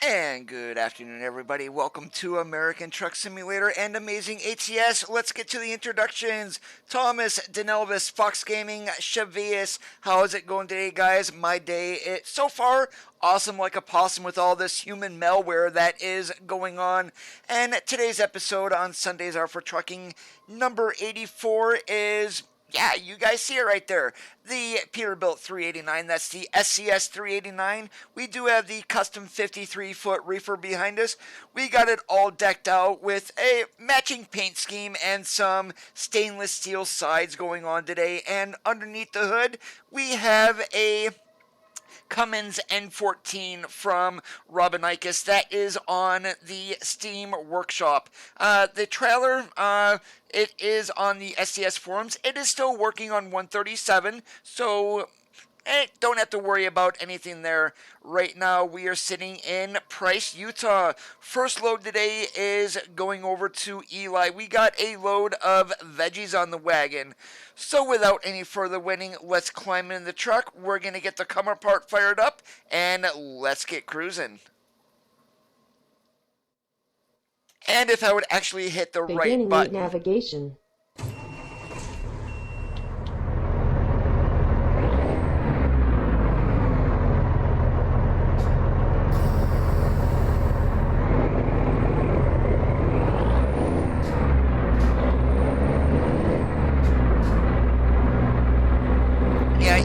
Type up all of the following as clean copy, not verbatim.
And good afternoon, everybody. Welcome to American Truck Simulator and Amazing ATS. Let's get to the introductions. Thomas, Denelvis, Fox Gaming, Chavius. How is it going today, guys? My day, so far, awesome like a possum with all this human malware that is going on. And today's episode on Sundays Are for Trucking, number 84 is... yeah, you guys see it right there. The Peterbilt 389, that's the SCS 389. We do have the custom 53-foot reefer behind us. We got it all decked out with a matching paint scheme and some stainless steel sides going on today. And underneath the hood, we have a Cummins N14 from Robinicus that is on the Steam Workshop. The trailer, it is on the SCS forums. It is still working on 137, so don't have to worry about anything there. Right now, we are sitting in Price, Utah. First load today is going over to Eli. We got a load of veggies on the wagon. So without any further waiting, let's climb in the truck. We're going to get the Comer part fired up, and let's get cruising. And if I would actually hit the right button... navigation.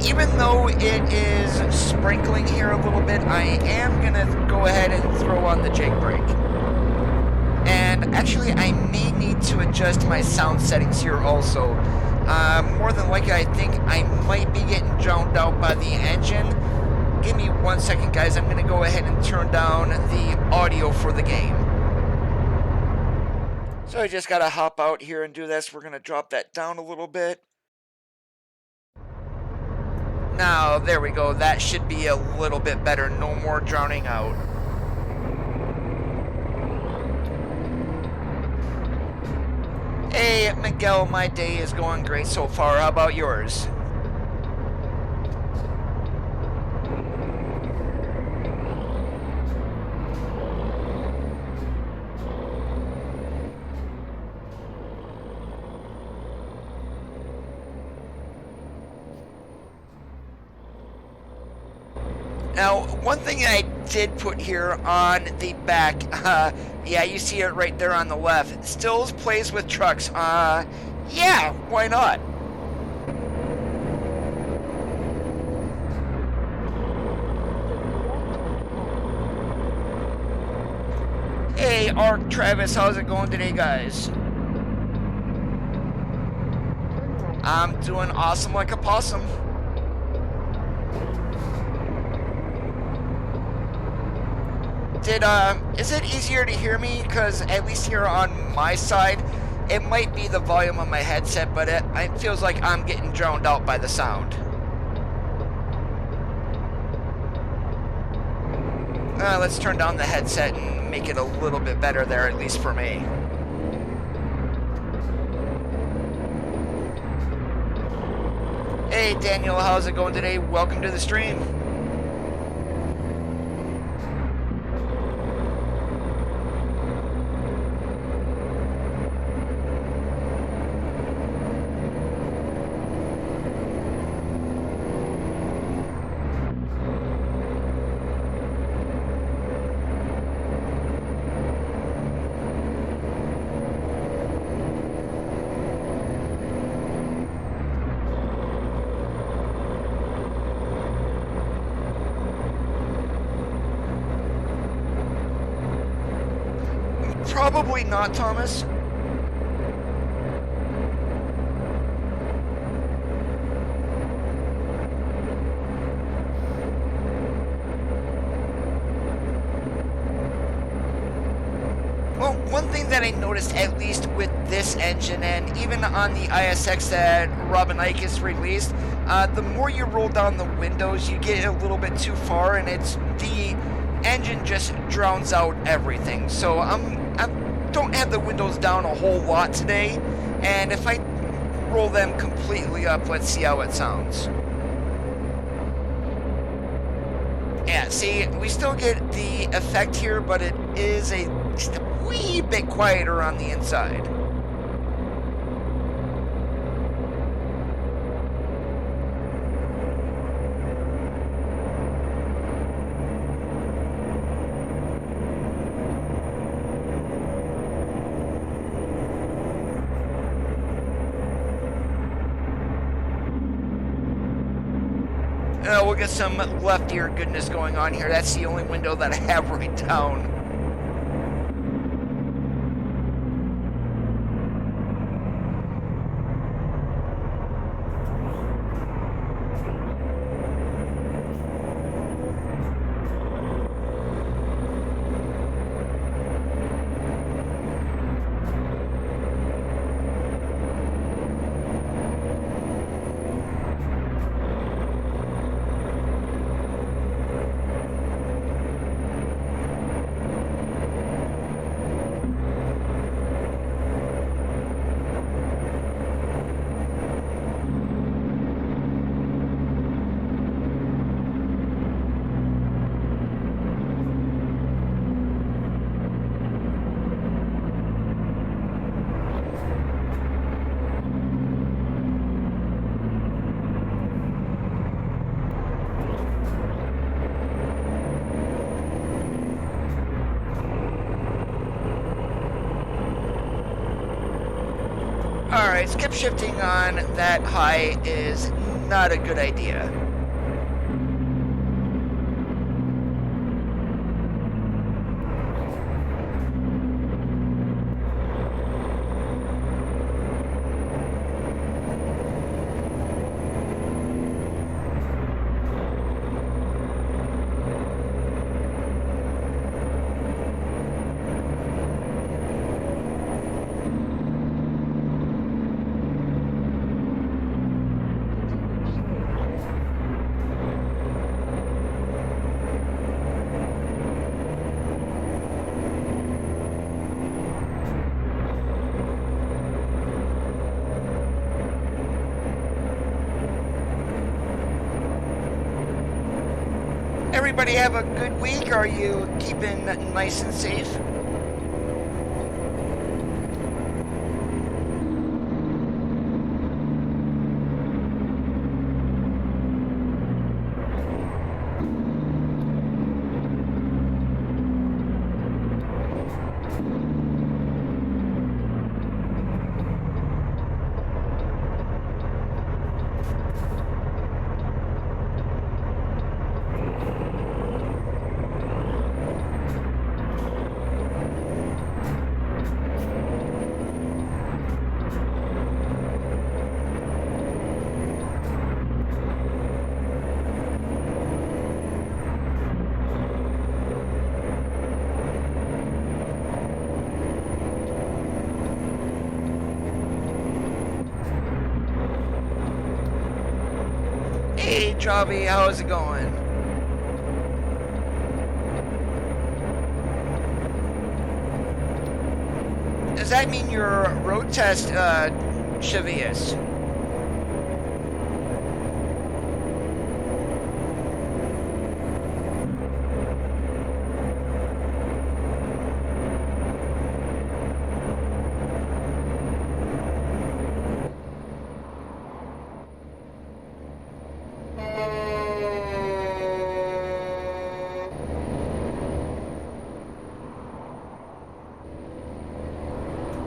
Even though it is sprinkling here a little bit, I am going to go ahead and throw on the jake brake. And actually, I may need to adjust my sound settings here also. More than likely, I think I might be getting drowned out by the engine. Give me 1 second, guys. I'm going to go ahead and turn down the audio for the game. So I just got to hop out here and do this. We're going to drop that down a little bit. Now, there we go. That should be a little bit better. No more drowning out. Hey, Miguel, my day is going great so far. How about yours? Now, one thing I did put here on the back, yeah, you see it right there on the left. Stills plays with trucks. Yeah, why not? Hey, Ark Travis, how's it going today, guys? I'm doing awesome like a possum. Is it easier to hear me? Because at least here on my side, it might be the volume of my headset, but it feels like I'm getting drowned out by the sound. Let's turn down the headset and make it a little bit better there, at least for me. Hey Daniel, how's it going today? Welcome to the stream. Probably not, Thomas. Well, one thing that I noticed, at least with this engine, and even on the ISX that Robinicus released, the more you roll down the windows, you get a little bit too far, and the engine just drowns out everything. So I don't have the windows down a whole lot today, and if I roll them completely up, let's see how it sounds. Yeah, see, we still get the effect here, but it is just a wee bit quieter on the inside. We'll get some left ear goodness going on here. That's the only window that I have right down. Alright, skip shifting on that high is not a good idea. Everybody have a good week? Are you keeping nice and safe? Hey, Javi, how's it going? Does that mean your road test, Chevius?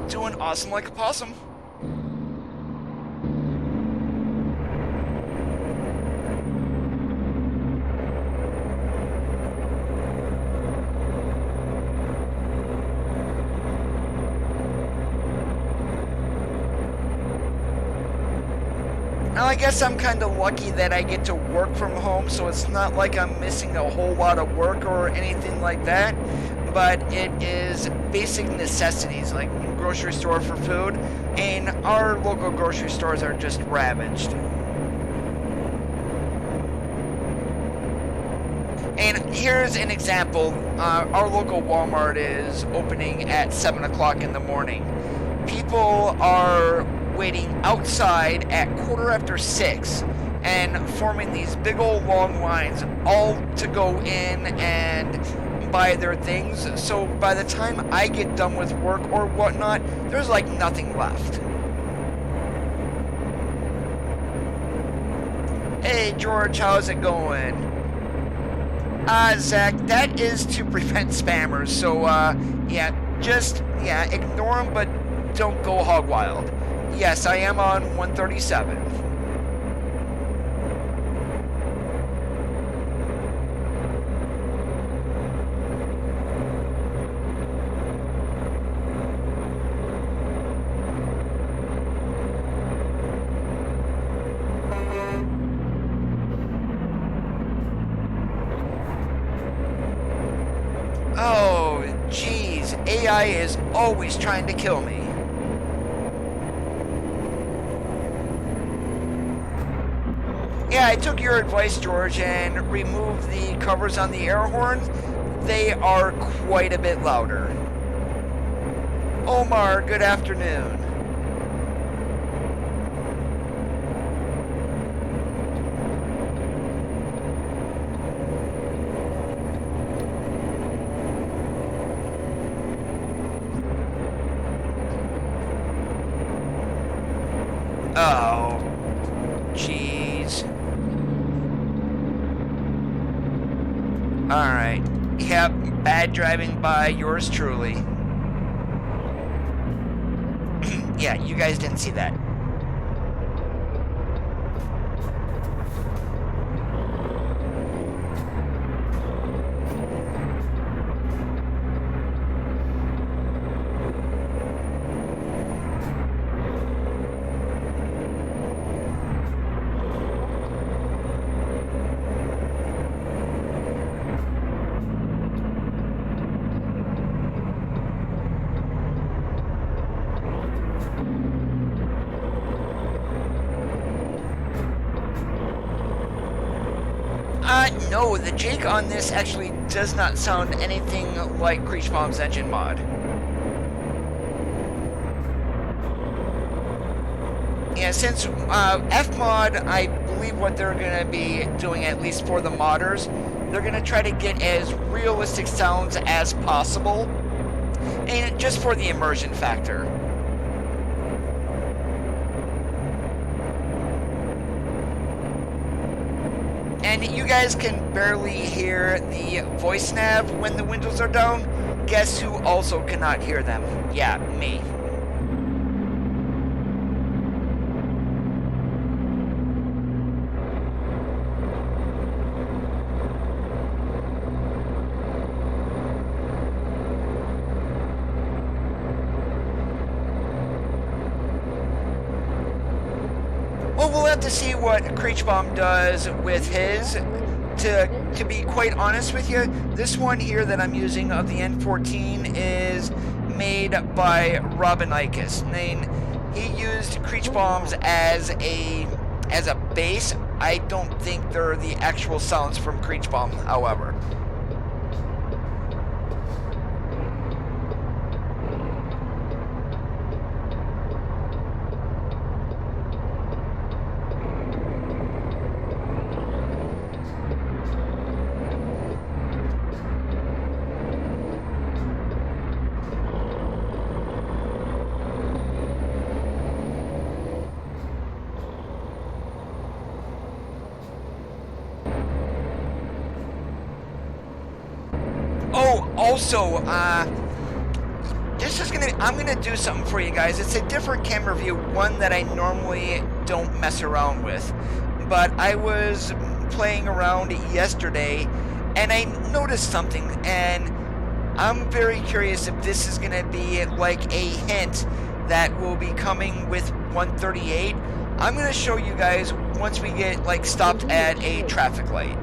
Doing awesome like a possum. Now I guess I'm kind of lucky that I get to work from home, so it's not like I'm missing a whole lot of work or anything like that, but it is basic necessities like grocery store for food, and our local grocery stores are just ravaged. And here's an example. Our local Walmart is opening at 7 o'clock in the morning. People are waiting outside at 6:15, and forming these big old long lines, all to go in and buy their things. So by the time I get done with work or whatnot, there's like nothing left. Hey George, how's it going? Zach, that is to prevent spammers, so yeah, just ignore them, but don't go hog wild. Yes, I am on 137. Oh, jeez, AI is always trying to kill me. Yeah, I took your advice, George, and removed the covers on the air horns. They are quite a bit louder. Omar, good afternoon. Oh, jeez. Alright. Yep, bad driving by yours truly. Yeah, you guys didn't see that. No, the Jake on this actually does not sound anything like Creechbomb's engine mod. Yeah, since Fmod, I believe what they're going to be doing, at least for the modders, they're going to try to get as realistic sounds as possible, and just for the immersion factor. And you guys can barely hear the voice nav when the windows are down. Guess who also cannot hear them? Yeah, me. Well, we'll have to see what Creechbomb does with his. To be quite honest with you, this one here that I'm using of the N14 is made by Robin Ickes. He used Creechbombs as a base. I don't think they're the actual sounds from Creechbomb, however. Oh, also, I'm gonna do something for you guys. It's a different camera view, one that I normally don't mess around with. But I was playing around yesterday, and I noticed something, and I'm very curious if this is gonna be like a hint that will be coming with 138. I'm gonna show you guys once we get like stopped at a traffic light.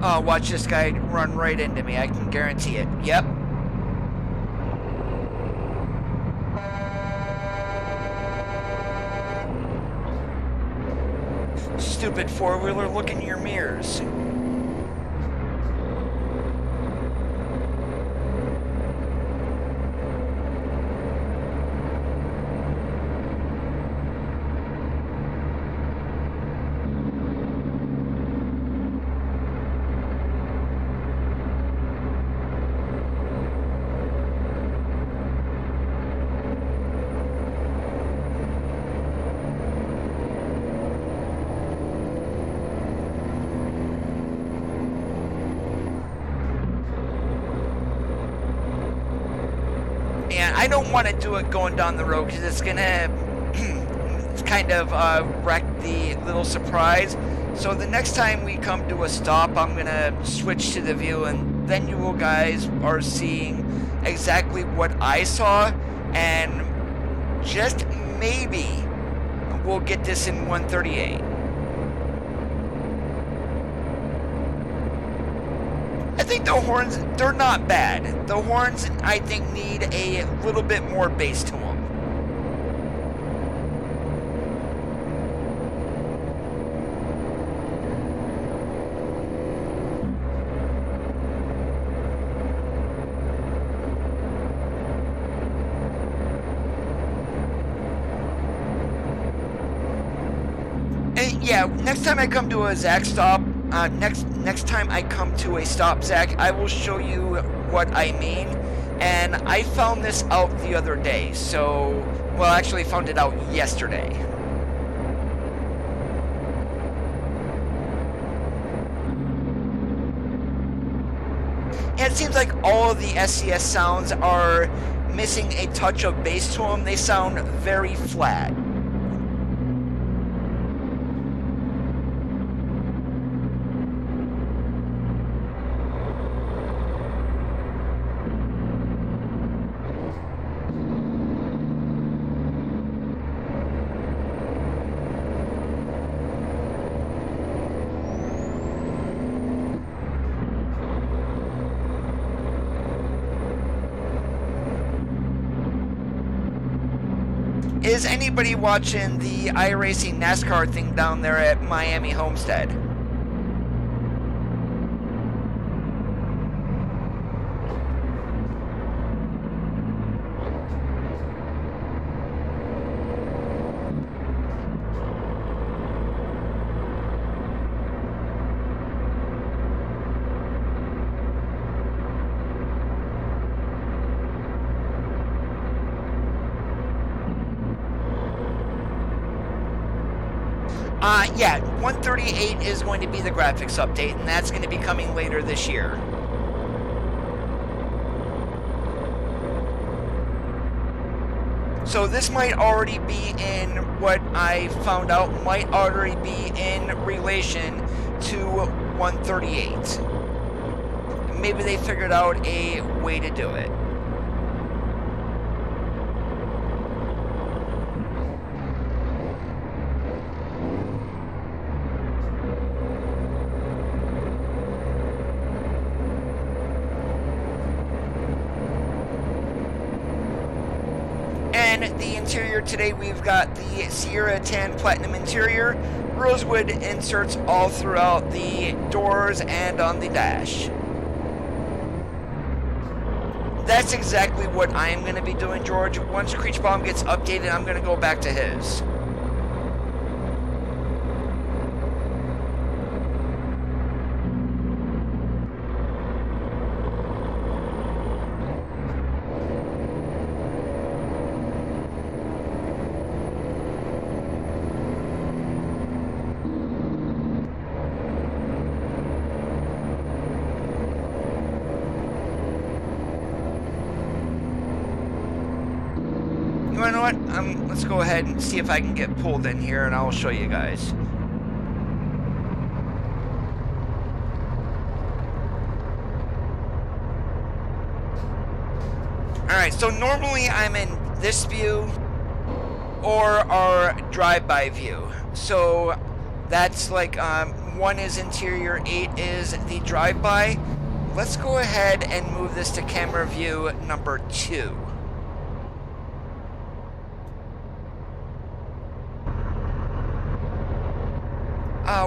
Oh, watch this guy run right into me. I can guarantee it. Yep. Stupid four-wheeler, look in your mirrors. And I don't want to do it going down the road because it's gonna kind of wreck the little surprise. So the next time we come to a stop, I'm gonna switch to the view, and then you guys are seeing exactly what I saw, and just maybe we'll get this in 138. I think the horns, they're not bad. The horns, I think, need a little bit more bass to them. And yeah, next time I come to a Zach stop, next time I come to a stop, Zach, I will show you what I mean. And I found this out the other day, so, well, actually found it out yesterday. And it seems like all of the SCS sounds are missing a touch of bass to them. They sound very flat. Is anybody watching the iRacing NASCAR thing down there at Miami Homestead? Yeah, 138 is going to be the graphics update, and that's going to be coming later this year. So this might already be in what I found out, might already be in relation to 138. Maybe they figured out a way to do it. And the interior today, we've got the Sierra Tan Platinum interior, rosewood inserts all throughout the doors and on the dash. That's exactly what I'm going to be doing, George. Once Creechbaum gets updated, I'm going to go back to his. You know what? Let's go ahead and see if I can get pulled in here, and I'll show you guys. Alright, so normally I'm in this view or our drive-by view. So That's like 1 is interior, 8 is the drive-by. Let's go ahead and move this to camera view number 2.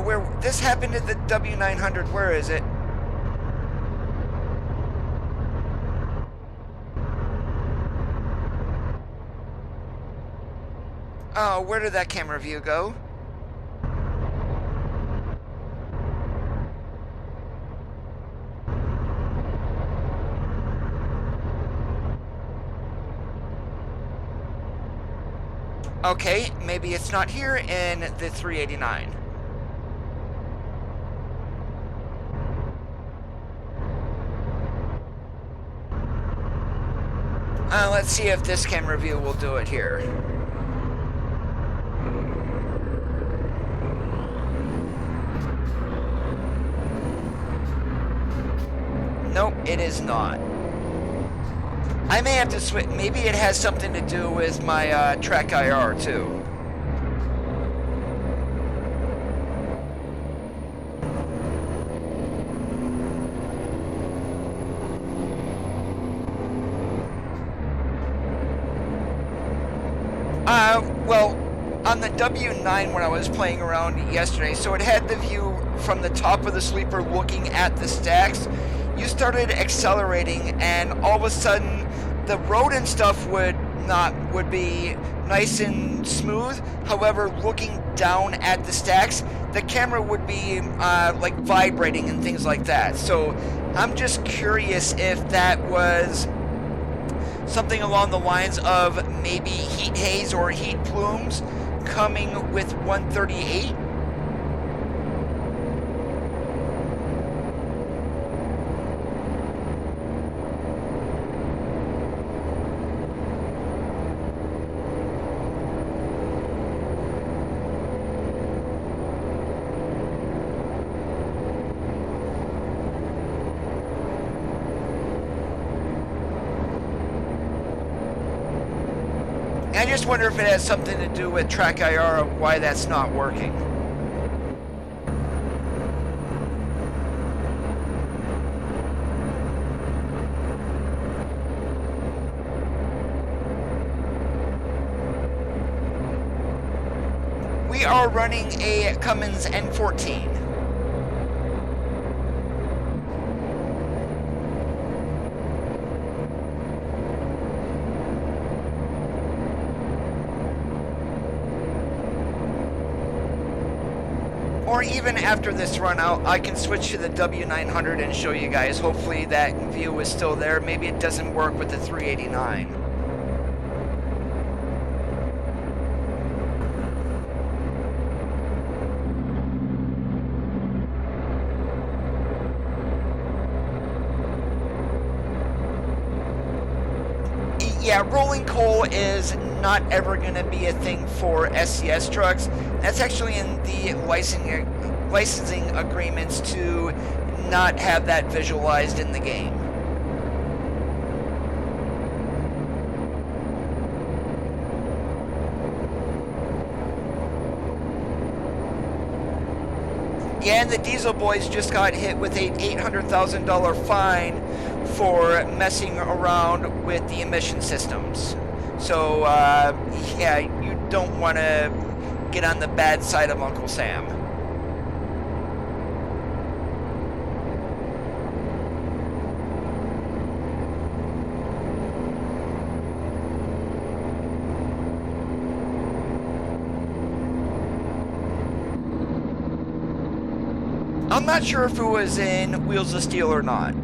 Where this happened at the W900, where is it? Oh, where did that camera view go? Okay, maybe it's not here in the 389. Let's see if this camera view will do it here. Nope, it is not. I may have to switch. Maybe it has something to do with my TrackIR too. Well, on the W9 when I was playing around yesterday, so it had the view from the top of the sleeper looking at the stacks. You started accelerating, and all of a sudden, the road and stuff would be nice and smooth. However, looking down at the stacks, the camera would be like vibrating and things like that. So I'm just curious if that was something along the lines of maybe heat haze or heat plumes coming with 138. I just wonder if it has something to do with TrackIR of why that's not working. We are running a Cummins N14. Or even after this run out, I can switch to the W900 and show you guys. Hopefully that view is still there. Maybe it doesn't work with the 389. Yeah, rolling coal is not ever going to be a thing for SCS trucks. That's actually in the licensing agreements to not have that visualized in the game. Yeah, and the Diesel Boys just got hit with a $800,000 fine for messing around with the emission systems. So, yeah, you don't want to get on the bad side of Uncle Sam. I'm not sure if it was in Wheels of Steel or not.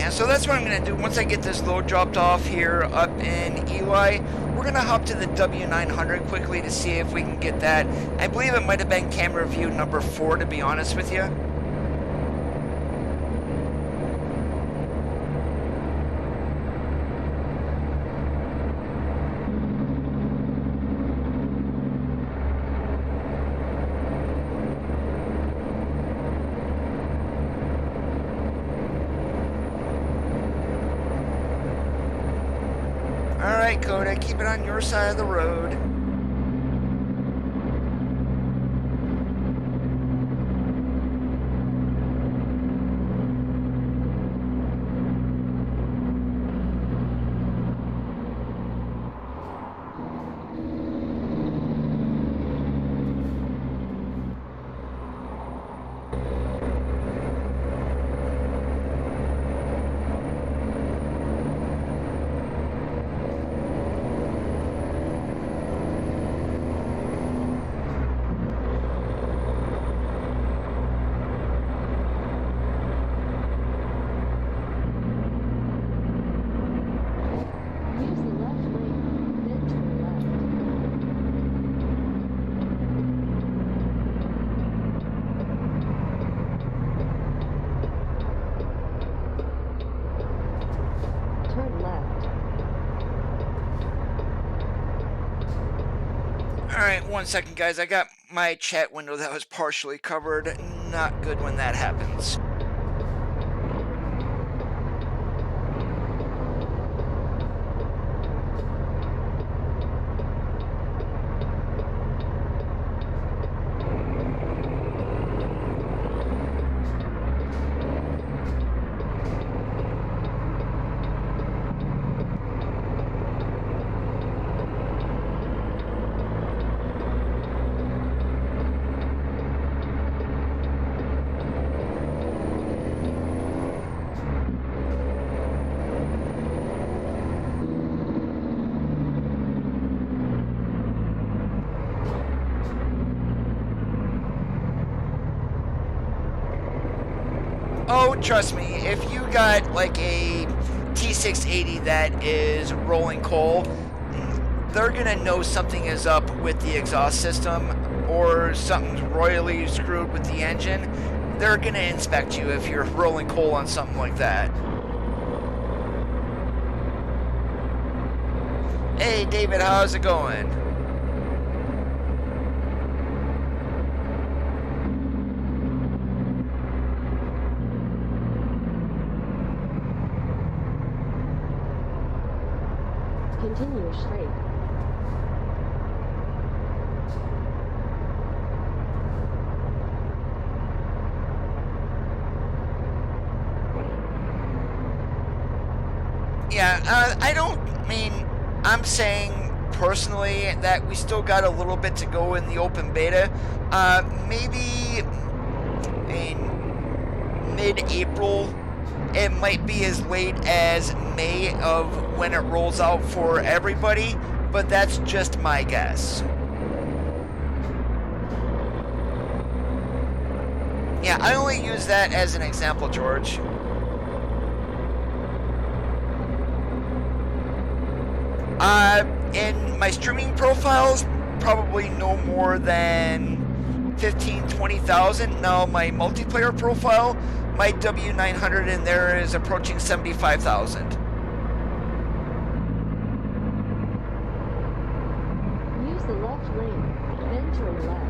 Yeah, so that's what I'm going to do. Once I get this load dropped off here up in Eli, we're going to hop to the W900 quickly to see if we can get that. I believe it might have been camera view number 4, to be honest with you. Alright, Coda, keep it on your side of the road. Alright, 1 second, guys. I got my chat window that was partially covered. Not good when that happens. Oh, trust me, if you got like a T680 that is rolling coal, they're gonna know something is up with the exhaust system or something's royally screwed with the engine. They're gonna inspect you if you're rolling coal on something like that. Hey David, how's it going? Continue straight. Yeah, I'm saying personally that we still got a little bit to go in the open beta. Maybe in mid-April, it might be as late as May of when it rolls out for everybody, but that's just my guess. Yeah, I only use that as an example, George. In my streaming profiles, probably no more than 15, 20,000. Now my multiplayer profile, my W900 in there is approaching 75,000. Use the left lane, then turn left.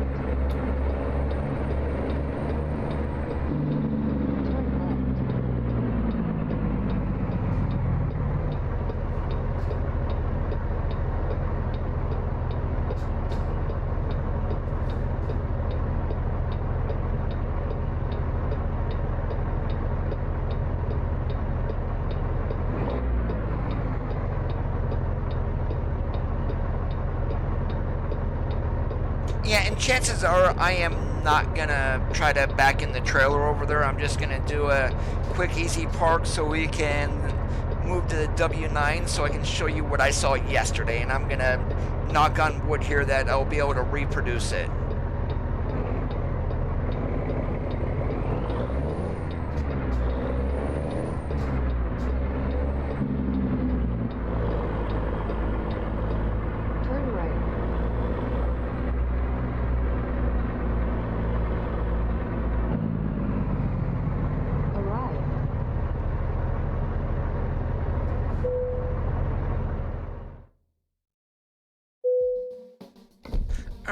Yeah, and chances are I am not gonna try to back in the trailer over there. I'm just gonna do a quick easy park so we can move to the W9 so I can show you what I saw yesterday, and I'm gonna knock on wood here that I'll be able to reproduce it.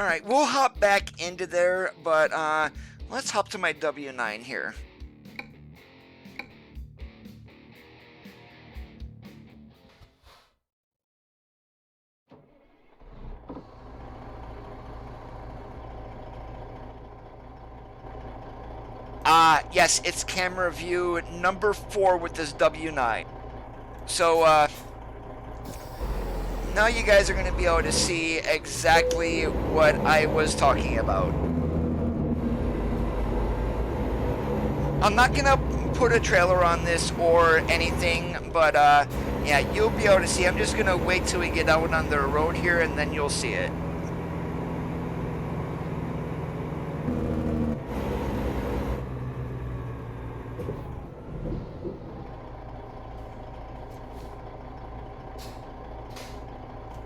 All right, we'll hop back into there, but let's hop to my W9 here. Yes, it's camera view number 4 with this W9. So, now you guys are going to be able to see exactly what I was talking about. I'm not going to put a trailer on this or anything, but, yeah, you'll be able to see. I'm just going to wait till we get out on the road here, and then you'll see it.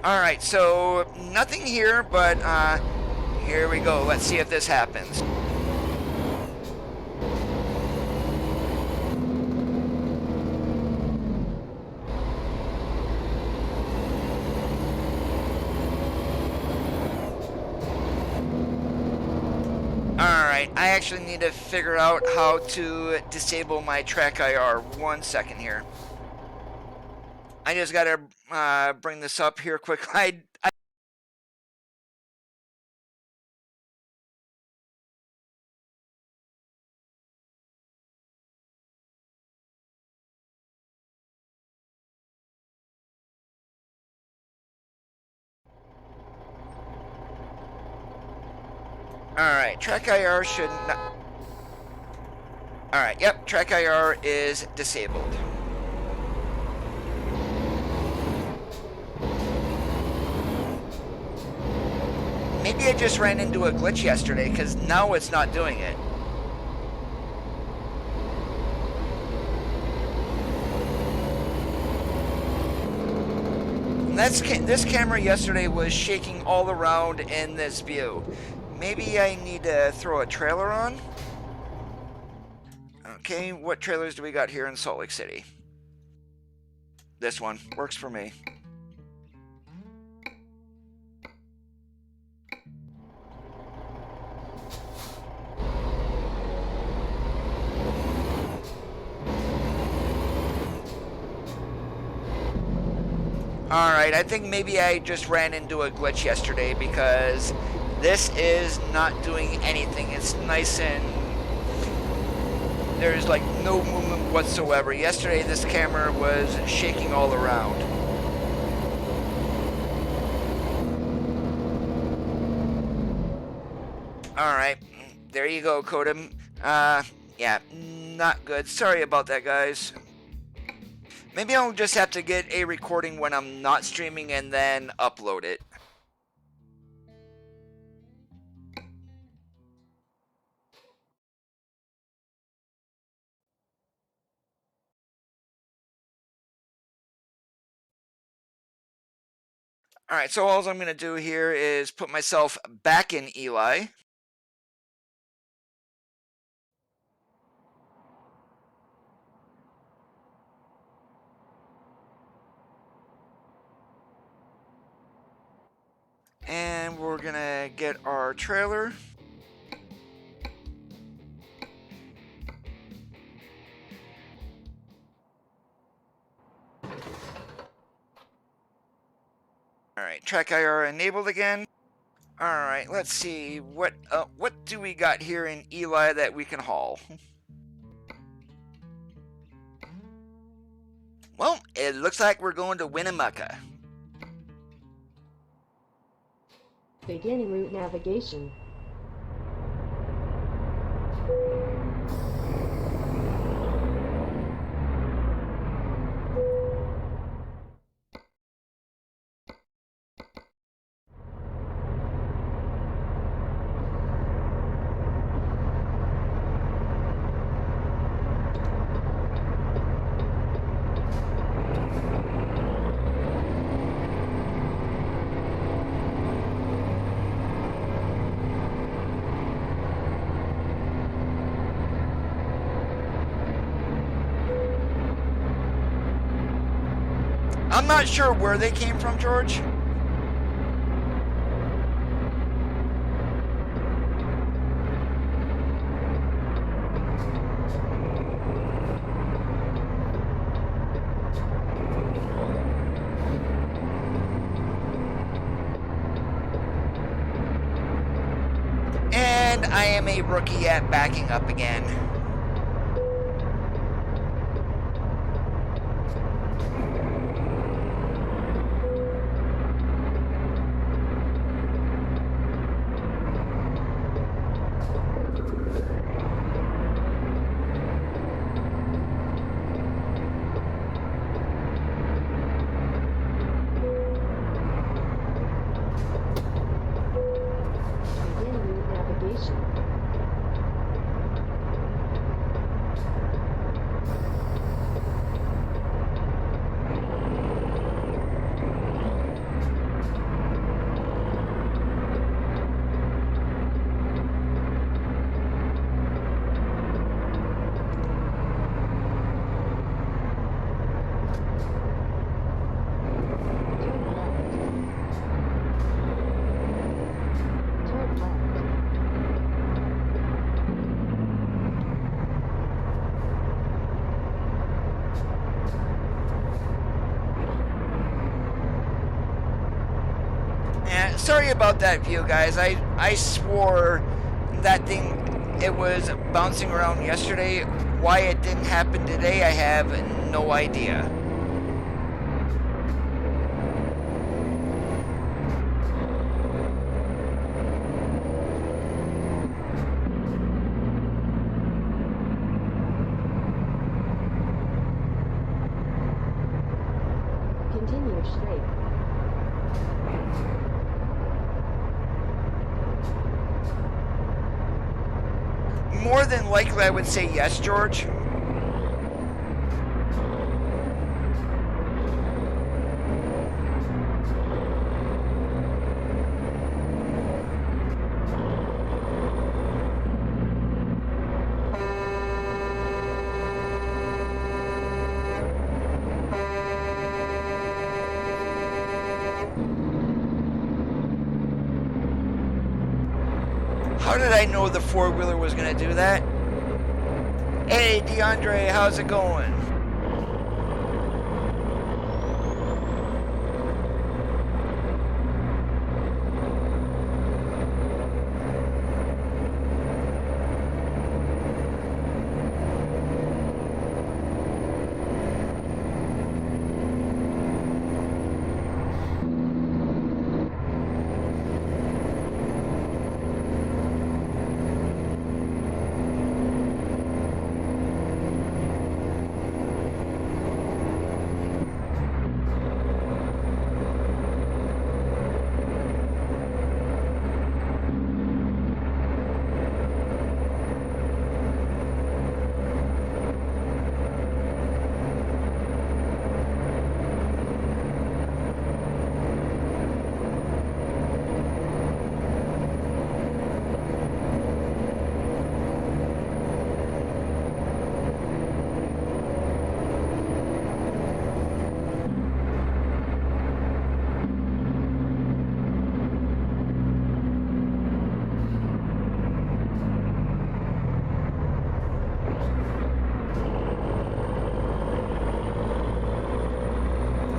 Alright, so nothing here, but here we go. Let's see if this happens. Alright, I actually need to figure out how to disable my TrackIR. 1 second here. I just gotta bring this up here quickly. Alright, TrackIR should not... Alright, yep, TrackIR is disabled. Maybe I just ran into a glitch yesterday, because now it's not doing it. This camera yesterday was shaking all around in this view. Maybe I need to throw a trailer on? Okay, what trailers do we got here in Salt Lake City? This one works for me. Alright, I think maybe I just ran into a glitch yesterday because this is not doing anything. It's nice and there's like no movement whatsoever. Yesterday this camera was shaking all around. Alright, there you go, Kodem. Yeah, not good. Sorry about that, guys. Maybe I'll just have to get a recording when I'm not streaming and then upload it. Alright, so all I'm going to do here is put myself back in Eli. And we're going to get our trailer. Alright, TrackIR enabled again. Alright, let's see. What do we got here in Eli that we can haul? Well, it looks like we're going to Winnemucca. Beginning route navigation. I'm not sure where they came from, George. I am a rookie at backing up again. Begin route navigation. Turn left. Yeah, sorry about that view, guys. I swore that thing, it was bouncing around yesterday. Why it didn't happen today, I have no idea. Continue straight. More than likely, I would say yes, George. How did I know the four-wheeler was going to do that? Hey, DeAndre, how's it going?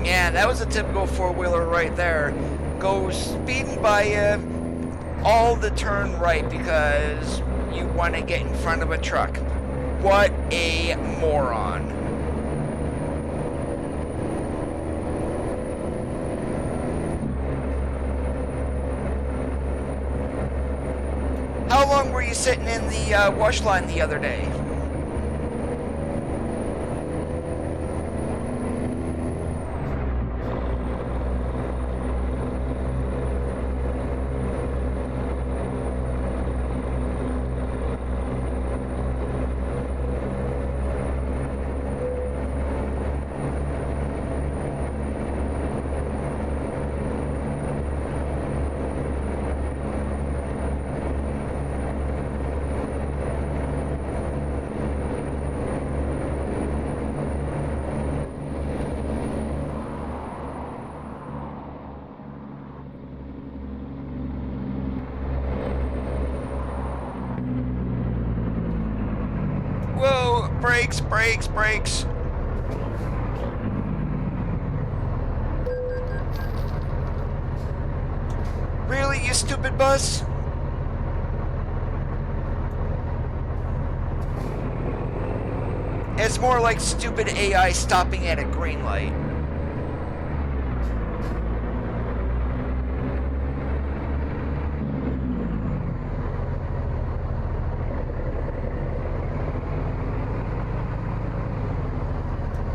Yeah, that was a typical four-wheeler right there. Goes speeding by you, all the turn right because you want to get in front of a truck. What a moron. How long were you sitting in the wash line the other day? Whoa, brakes, brakes, brakes. Really, you stupid bus? It's more like stupid AI stopping at a green light.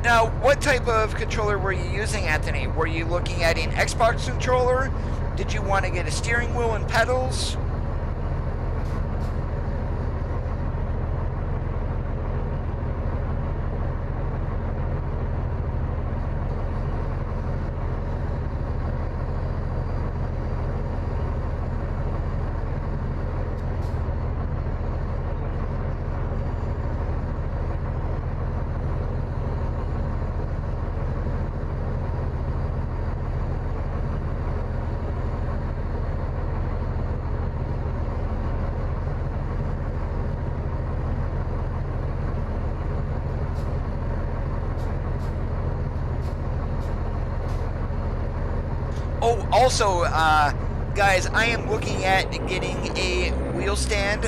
Now, what type of controller were you using, Anthony? Were you looking at an Xbox controller? Did you want to get a steering wheel and pedals? Oh, also, guys, I am looking at getting a wheel stand,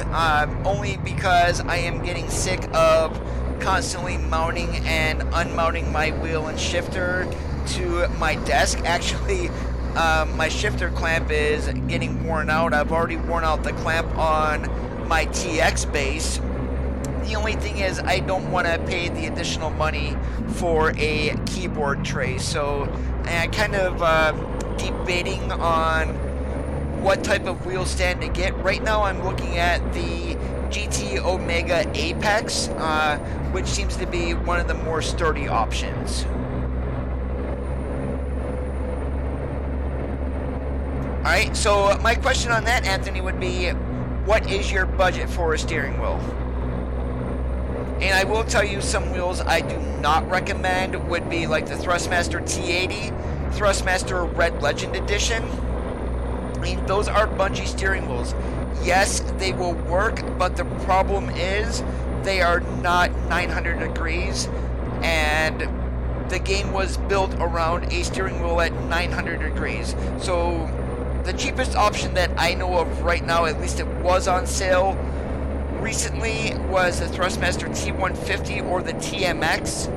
only because I am getting sick of constantly mounting and unmounting my wheel and shifter to my desk. Actually, my shifter clamp is getting worn out. I've already worn out the clamp on my TX base. The only thing is I don't want to pay the additional money for a keyboard tray, so I'm kind of debating on what type of wheel stand to get. Right now I'm looking at the GT Omega Apex, which seems to be one of the more sturdy options. Alright, so my question on that, Anthony, would be, what is your budget for a steering wheel? And I will tell you, some wheels I do not recommend would be like the Thrustmaster T80, Thrustmaster Red Legend Edition. I mean, those are bungee steering wheels. Yes, they will work, but the problem is they are not 900 degrees, and the game was built around a steering wheel at 900 degrees. So the cheapest option that I know of right now, at least it was on sale recently, was the Thrustmaster T150 or the TMX.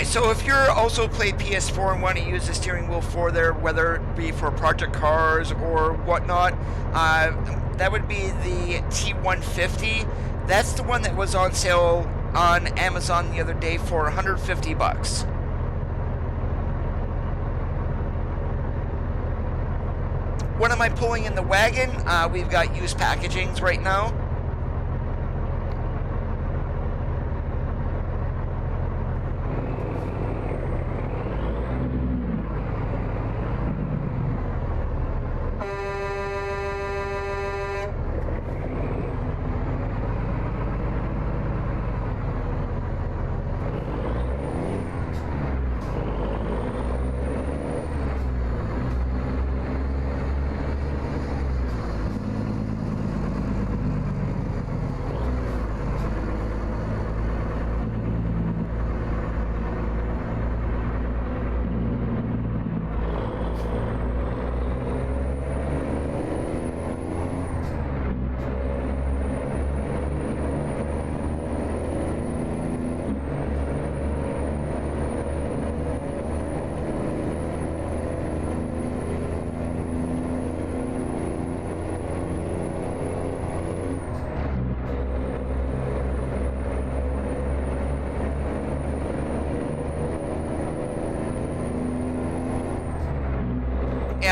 So if you're also play PS4 and want to use the steering wheel for there, whether it be for Project Cars or whatnot, that would be the T150. That's the one that was on sale on Amazon the other day for 150 bucks. What am I pulling in the wagon? We've got used packagings right now.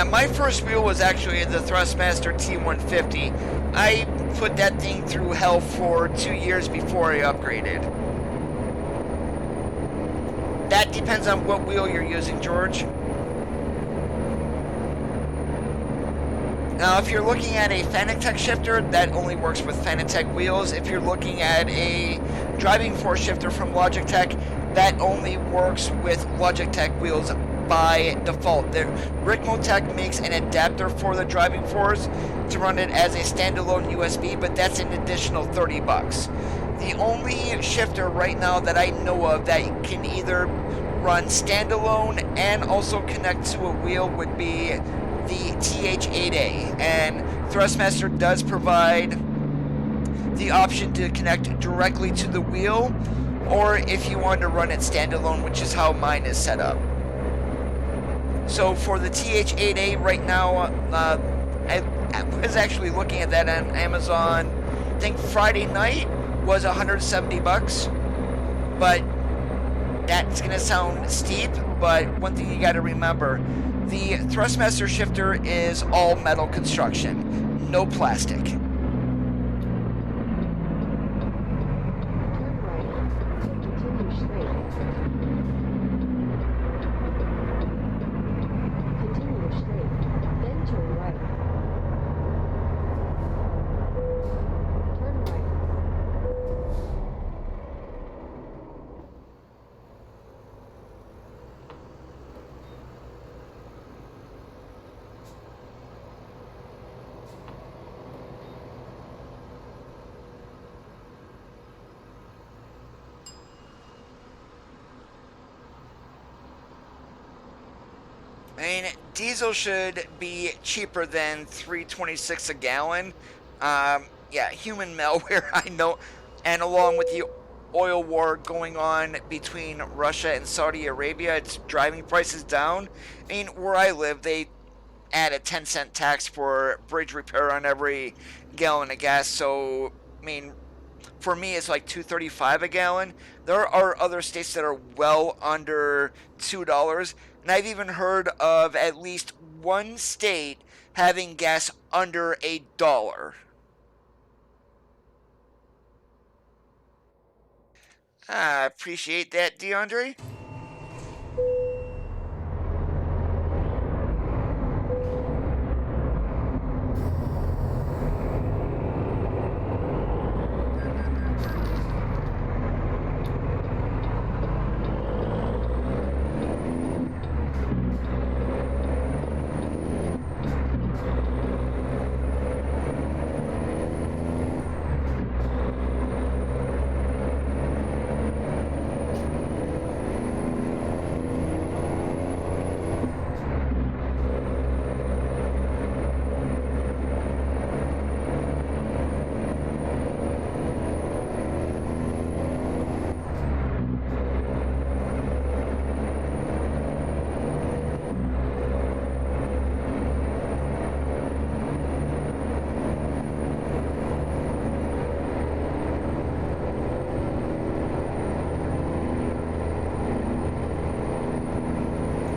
Yeah, my first wheel was actually the Thrustmaster T150. I put that thing through hell for 2 years before I upgraded. That depends on what wheel you're using, George. Now, if you're looking at a Fanatec shifter, that only works with Fanatec wheels. If you're looking at a driving force shifter from Logitech, that only works with Logitech wheels by default. Ricmotech makes an adapter for the driving force to run it as a standalone USB, but that's an additional $30. The only shifter right now that I know of that can either run standalone and also connect to a wheel would be the TH8A, and Thrustmaster does provide the option to connect directly to the wheel, or if you want to run it standalone, which is how mine is set up. So for the TH8A right now, I was actually looking at that on Amazon. I think Friday night was $170, but that's gonna sound steep, but one thing you gotta remember, the Thrustmaster shifter is all metal construction, no plastic. Turn right. Continue straight. Continue straight. Then turn right. Turn right. I mean, diesel should be cheaper than $3.26 a gallon. Yeah, human malware, I know, and along with the oil war going on between Russia and Saudi Arabia, it's driving prices down. I mean, where I live, they add a 10-cent tax for bridge repair on every gallon of gas, so, I mean, for me, it's like $2.35 a gallon. There are other states that are well under $2, and I've even heard of at least one state having gas under $1. I appreciate that, DeAndre.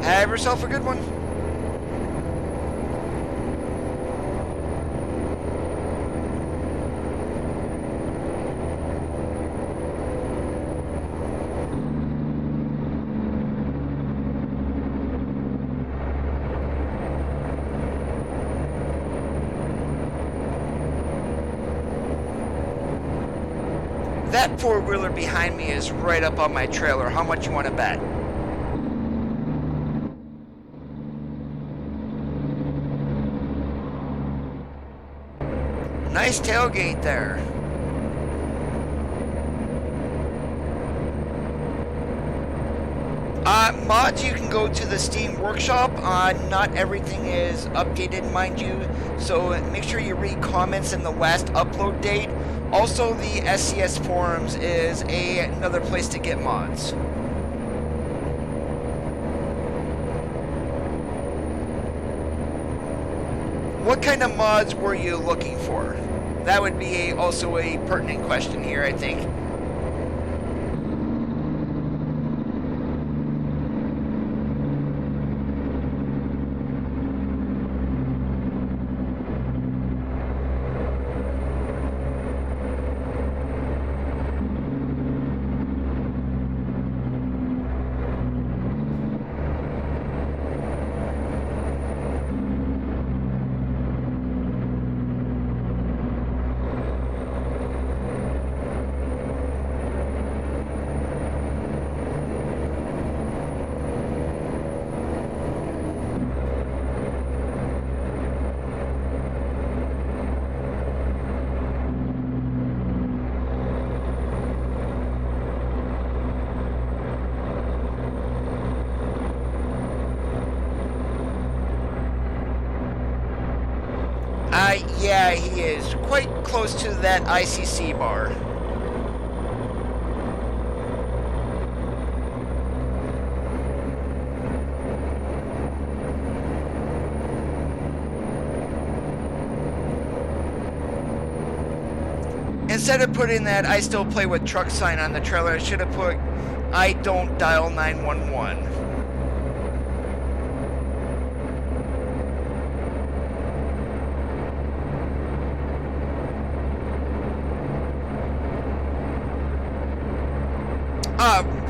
Have yourself a good one. That four-wheeler behind me is right up on my trailer. How much you want to bet? Nice tailgate there. Mods, you can go to the Steam Workshop. Not everything is updated, mind you, so make sure you read comments in the last upload date. Also, the SCS forums is another place to get mods. What kind of mods were you looking for? That would be also a pertinent question here, I think. is quite close to that ICC bar. Instead of putting that "I still play with truck" sign on the trailer, I should have put "I don't dial 911."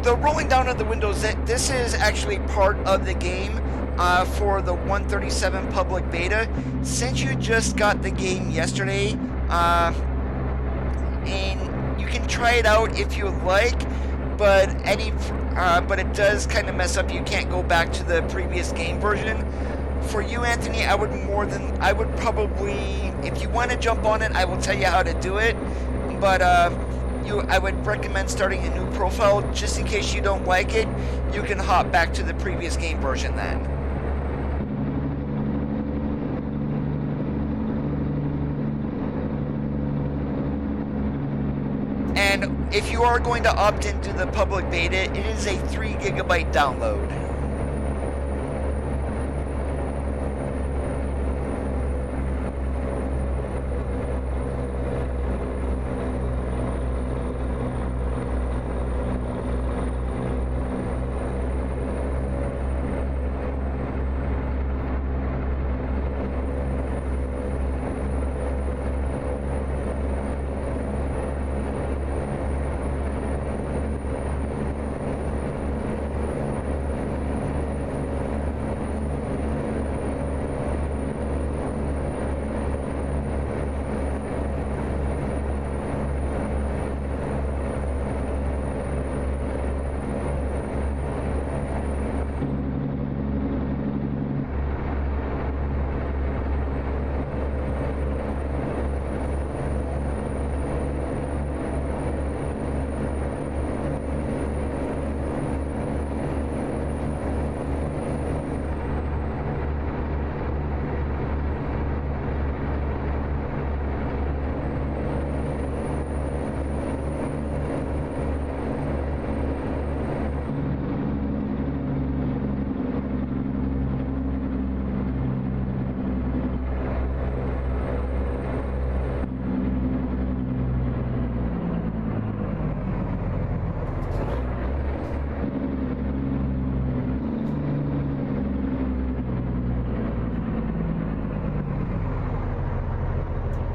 The rolling down of the windows, this is actually part of the game for the 137 public beta. Since you just got the game yesterday, and you can try it out if you like, but it does kind of mess up. You can't go back to the previous game version. For you, Anthony, I would probably, if you want to jump on it, I will tell you how to do it, but I would recommend starting a new profile. Just in case you don't like it, you can hop back to the previous game version then. And if you are going to opt into the public beta, it is a 3 GB download.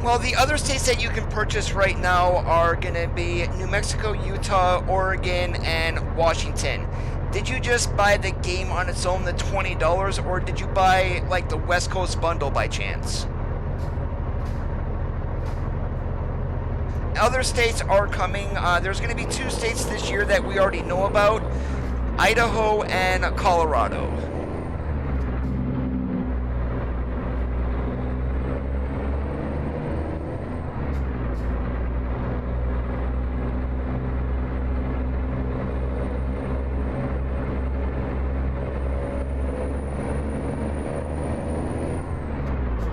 Well, the other states that you can purchase right now are going to be New Mexico, Utah, Oregon, and Washington. Did you just buy the game on its own, the $20, or did you buy like the West Coast bundle by chance? Other states are coming. There's going to be 2 states this year that we already know about, Idaho and Colorado.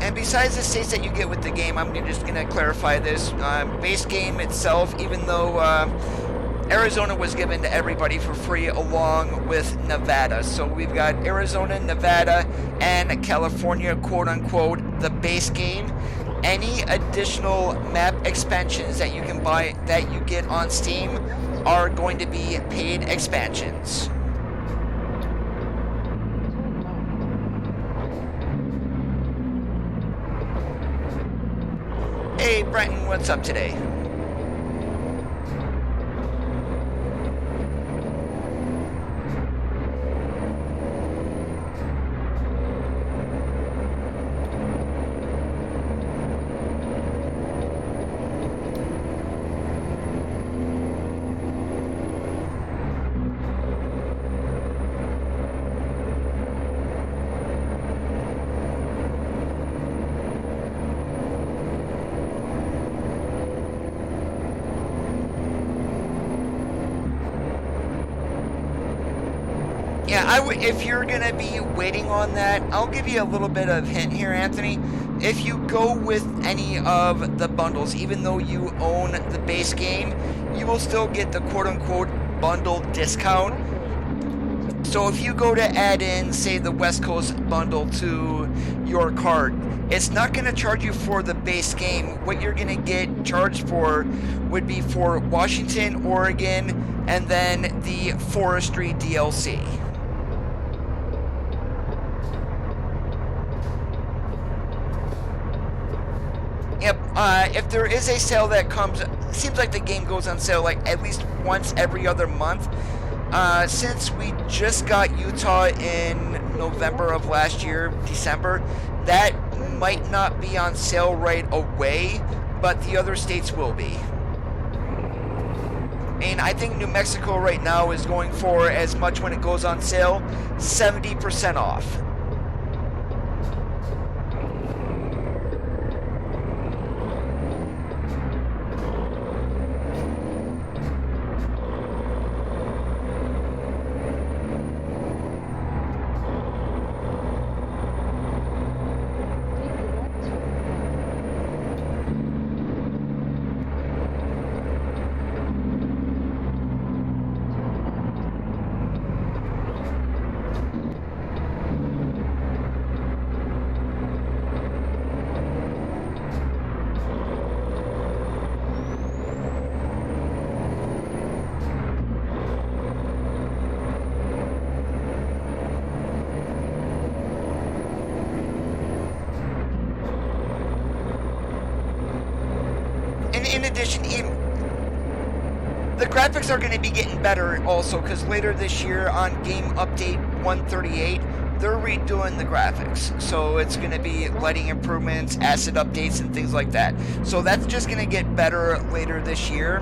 And besides the states that you get with the game, I'm just going to clarify this. Base game itself, even though Arizona was given to everybody for free along with Nevada. So we've got Arizona, Nevada, and California, quote unquote, the base game. Any additional map expansions that you can buy, that you get on Steam, are going to be paid expansions. Hey, Brenton, what's up today? Yeah, if you're gonna be waiting on that, I'll give you a little bit of hint here, Anthony. If you go with any of the bundles, even though you own the base game, you will still get the quote-unquote bundle discount. So if you go to add in, say, the West Coast bundle to your cart, it's not going to charge you for the base game. What you're going to get charged for would be for Washington, Oregon, and then the Forestry DLC. Yep, if there is a sale that comes, seems like the game goes on sale like at least once every other month. Since we just got Utah in November of last year, December, that might not be on sale right away, but the other states will be. And I think New Mexico right now is going for as much when it goes on sale, 70% off. In addition, the graphics are going to be getting better also, because later this year on Game Update 138, they're redoing the graphics. So it's going to be lighting improvements, asset updates, and things like that. So that's just going to get better later this year.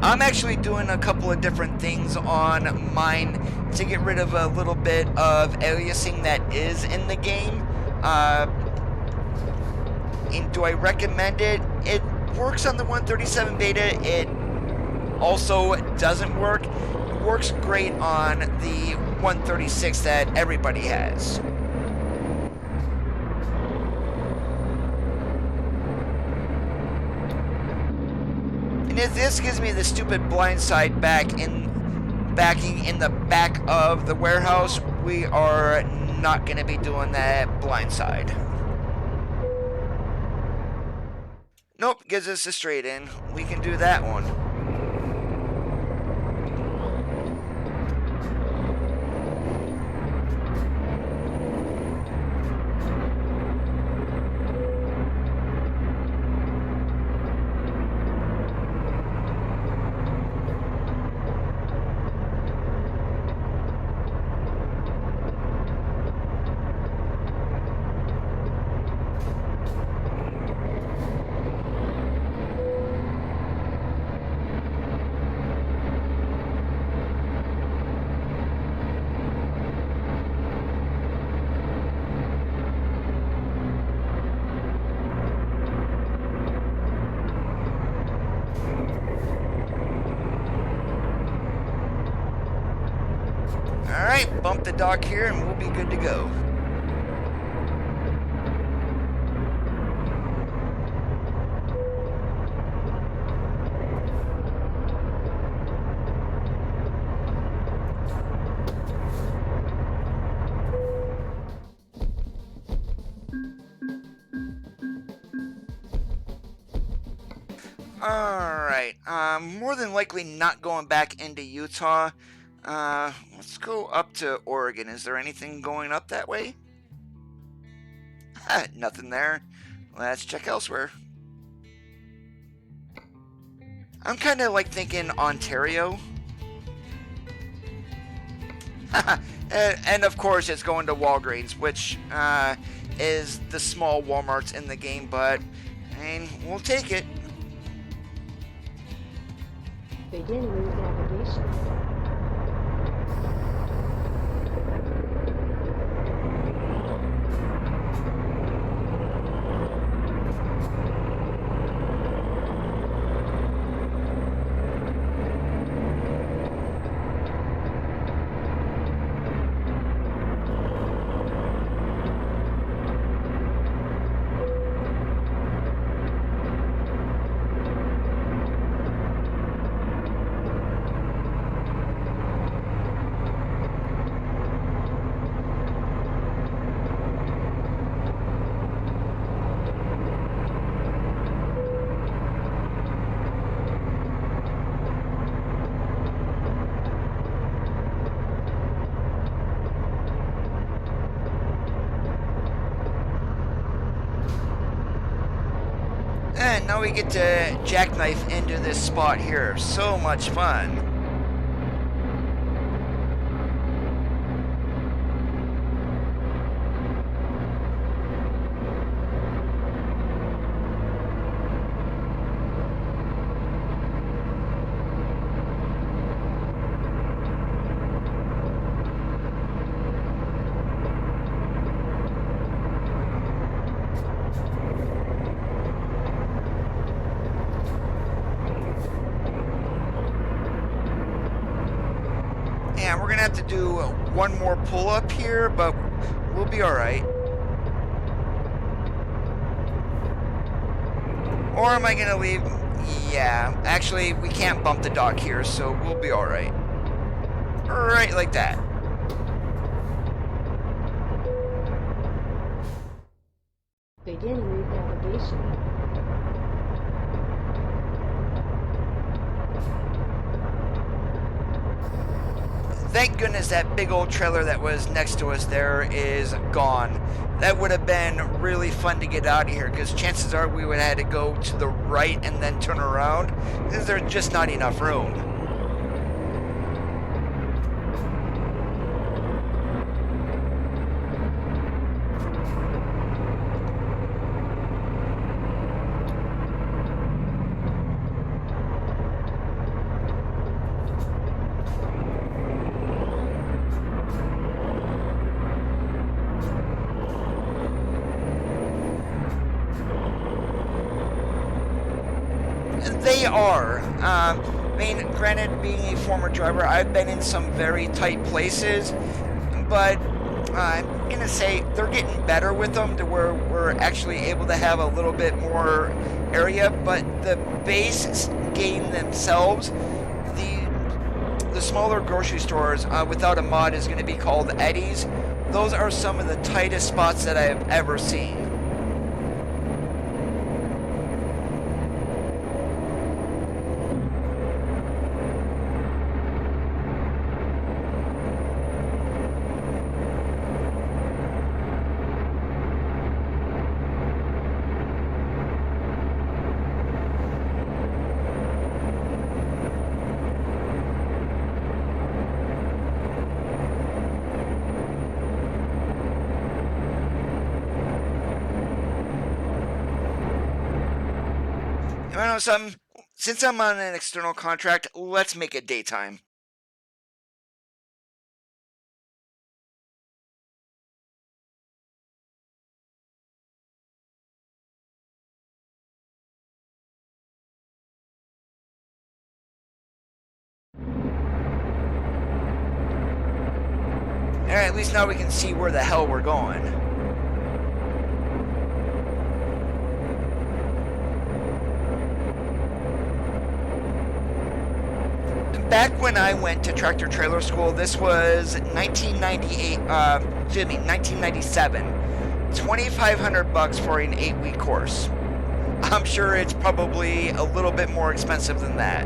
I'm actually doing a couple of different things on mine to get rid of a little bit of aliasing that is in the game. And do I recommend it? It works on the 137 beta. It also doesn't work. It works great on the 136 that everybody has. And if this gives me the stupid blindside backing in the back of the warehouse, we are not going to be doing that blindside. Nope, gives us a straight in. We can do that one. Alright, bump the dock here and we'll be good to go. Alright, more than likely not going back into Utah. Let's go up to Oregon. Is there anything going up that way? Nothing there. Let's check elsewhere. I'm kind of like thinking Ontario. And of course it's going to Walgreens, which is the small Walmarts in the game, but I mean, we'll take it. Begin route navigation. yeah, now we get to jackknife into this spot here. So much fun. Yeah, we're gonna have to do one more pull-up here, but we'll be all right. Or am I gonna leave? Yeah, actually, we can't bump the dock here, so we'll be all right. Right like that. Begin route navigation. Thank goodness that big old trailer that was next to us there is gone. That would have been really fun to get out of here, because chances are we would have had to go to the right and then turn around, because there's just not enough room. They are. I mean, granted, being a former driver, I've been in some very tight places, but I'm going to say they're getting better with them to where we're actually able to have a little bit more area, but the base game themselves, the smaller grocery stores without a mod is going to be called Eddie's. Those are some of the tightest spots that I have ever seen. I know something. Since I'm on an external contract, let's make it daytime. Alright, at least now we can see where the hell we're going. Back when I went to tractor trailer school, this was 1997. $2,500 for an 8-week course. I'm sure it's probably a little bit more expensive than that.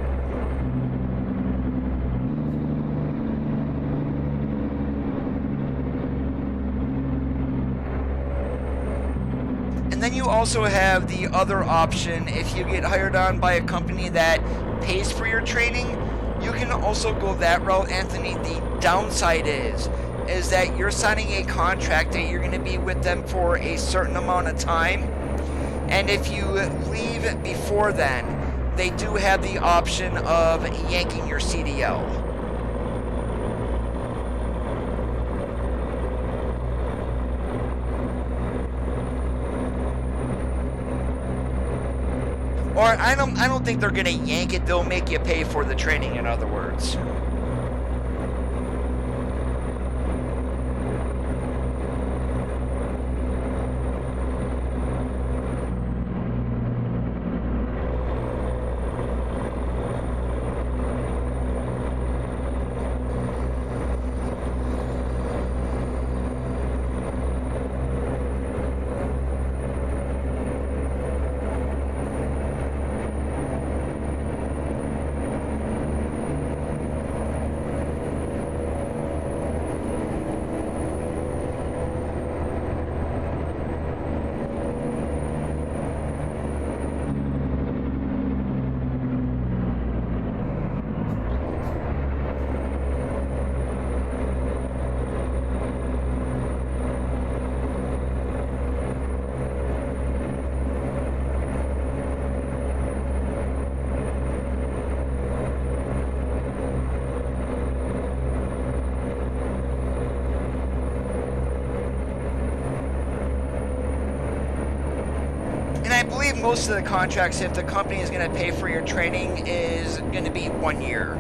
And then you also have the other option if you get hired on by a company that pays for your training. You can also go that route, Anthony. The downside is that you're signing a contract that you're going to be with them for a certain amount of time. And if you leave before then, they do have the option of yanking your CDL. Or I don't think they're gonna yank it. They'll make you pay for the training, in other words. most of the contracts, if the company is going to pay for your training, is going to be 1 year.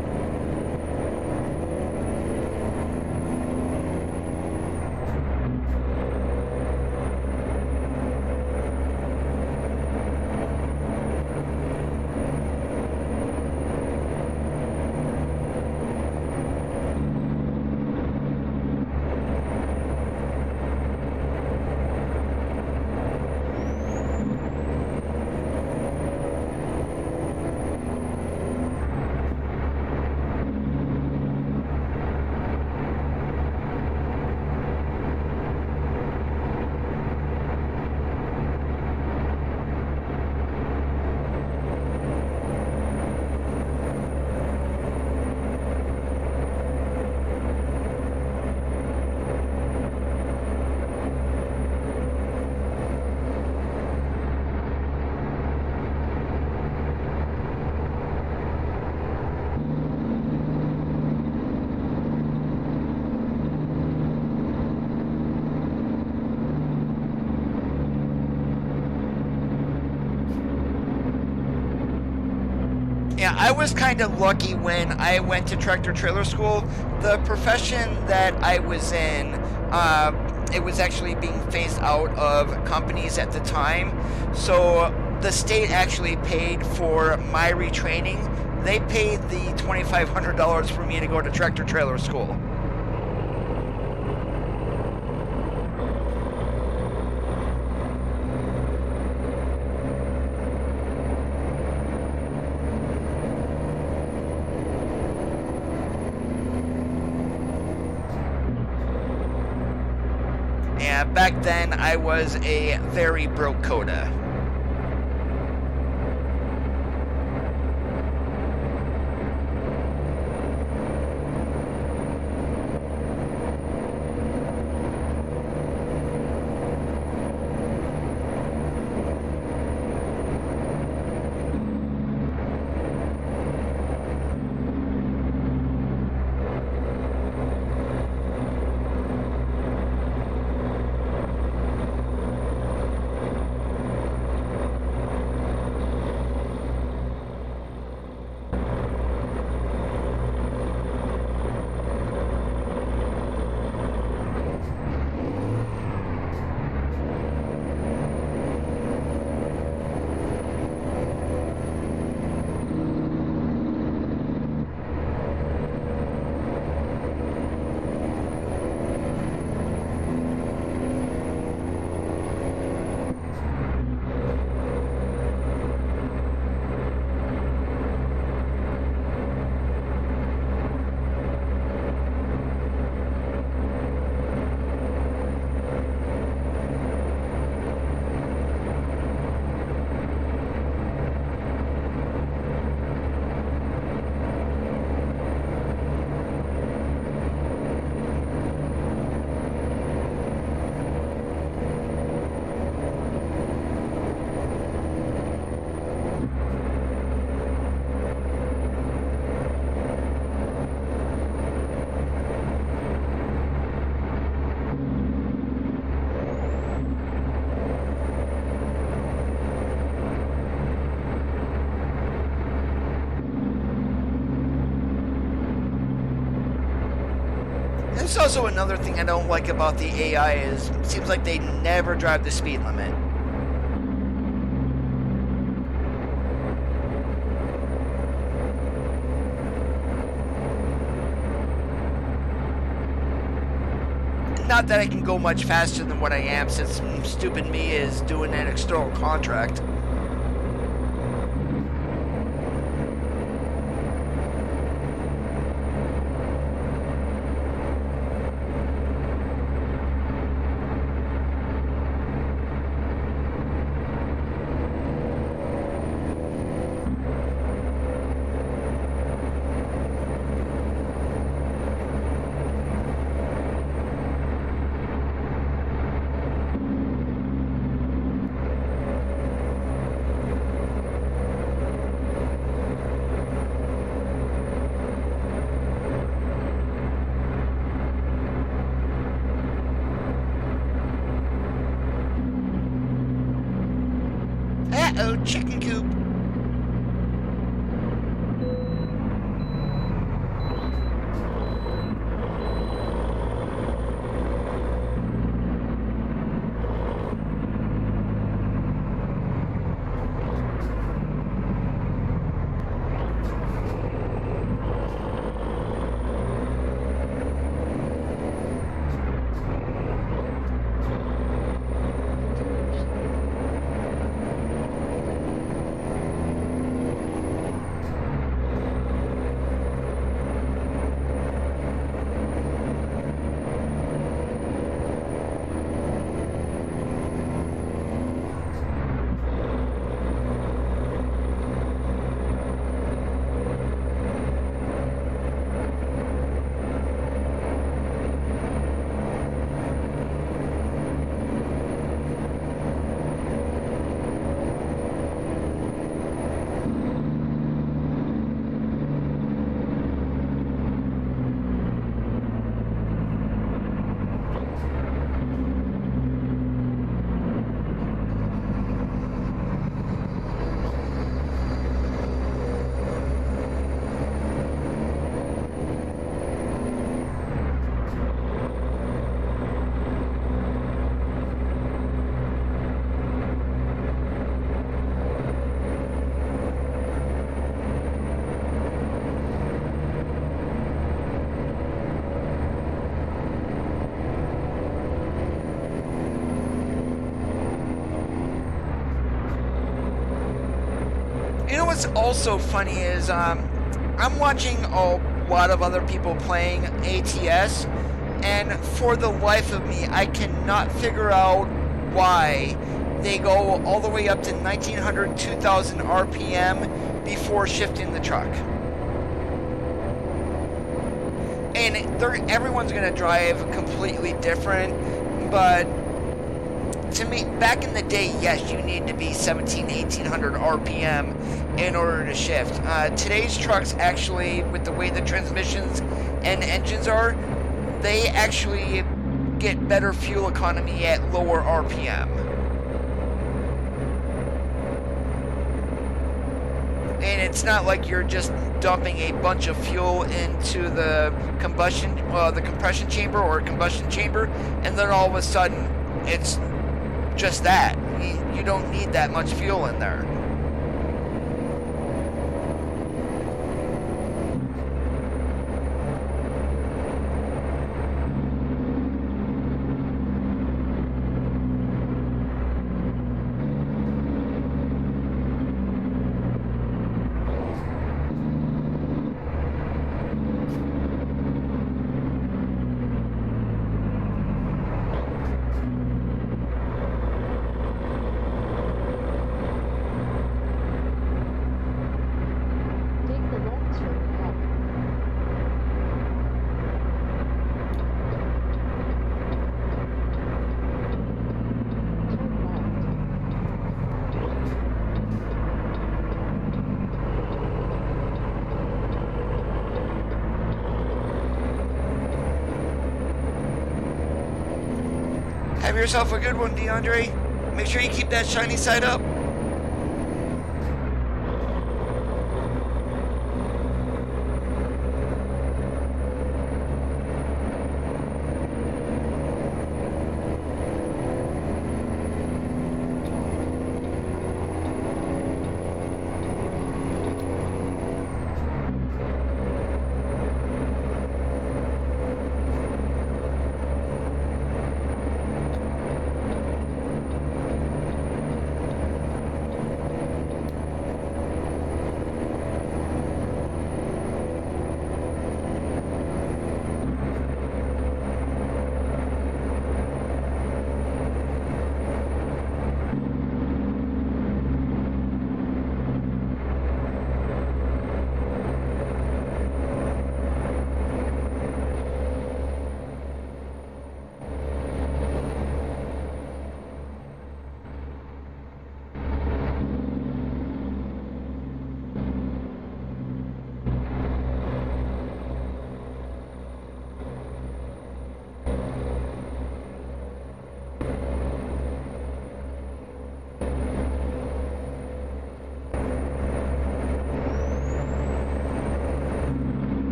Yeah, I was kind of lucky when I went to tractor trailer school. The profession that I was in, it was actually being phased out of companies at the time. So the state actually paid for my retraining. They paid the $2,500 for me to go to tractor trailer school. Yeah, back then I was a very broke coda. There's also another thing I don't like about the AI is it seems like they never drive the speed limit. Not that I can go much faster than what I am, since stupid me is doing an external contract. chicken coop. You know what's also funny is I'm watching a lot of other people playing ATS, and for the life of me, I cannot figure out why they go all the way up to 1900, 2000 RPM before shifting the truck. And everyone's going to drive completely different, but to me, back in the day, yes, you need to be 17, 1800 RPM in order to shift. Today's trucks actually, with the way the transmissions and engines are, they actually get better fuel economy at lower RPM. And it's not like you're just dumping a bunch of fuel into the compression chamber or combustion chamber, and then all of a sudden it's just that. You don't need that much fuel in there. Have yourself a good one, DeAndre. Make sure you keep that shiny side up.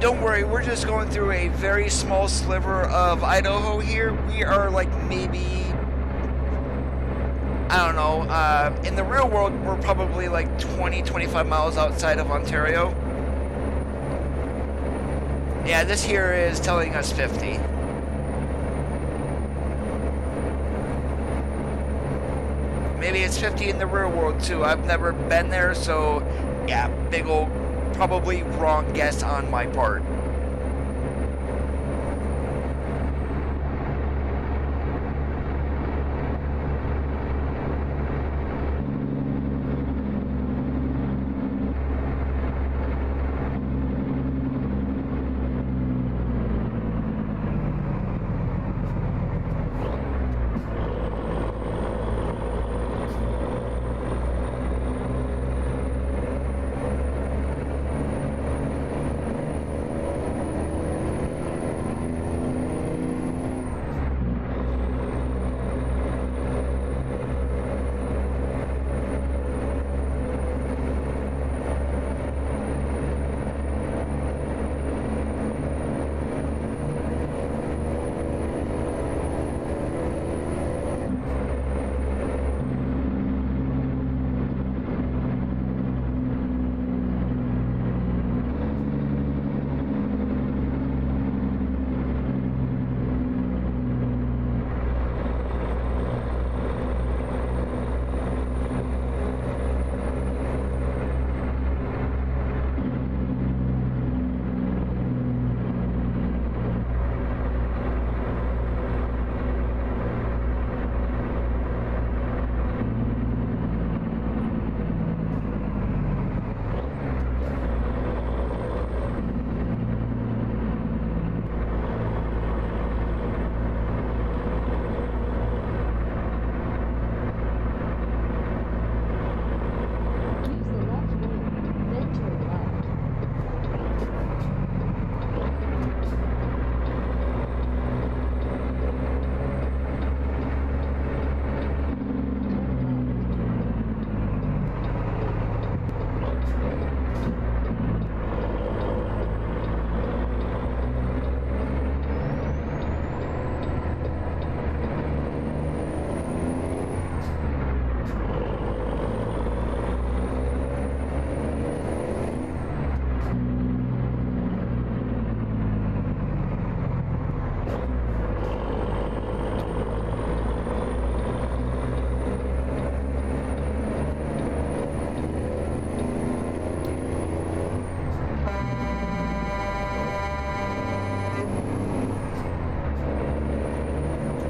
don't worry, we're just going through a very small sliver of Idaho here. We are like maybe, I don't know, in the real world, we're probably like 20, 25 miles outside of Ontario. Yeah, this here is telling us 50. Maybe it's 50 in the real world too. I've never been there, so yeah, big old, probably wrong guess on my part.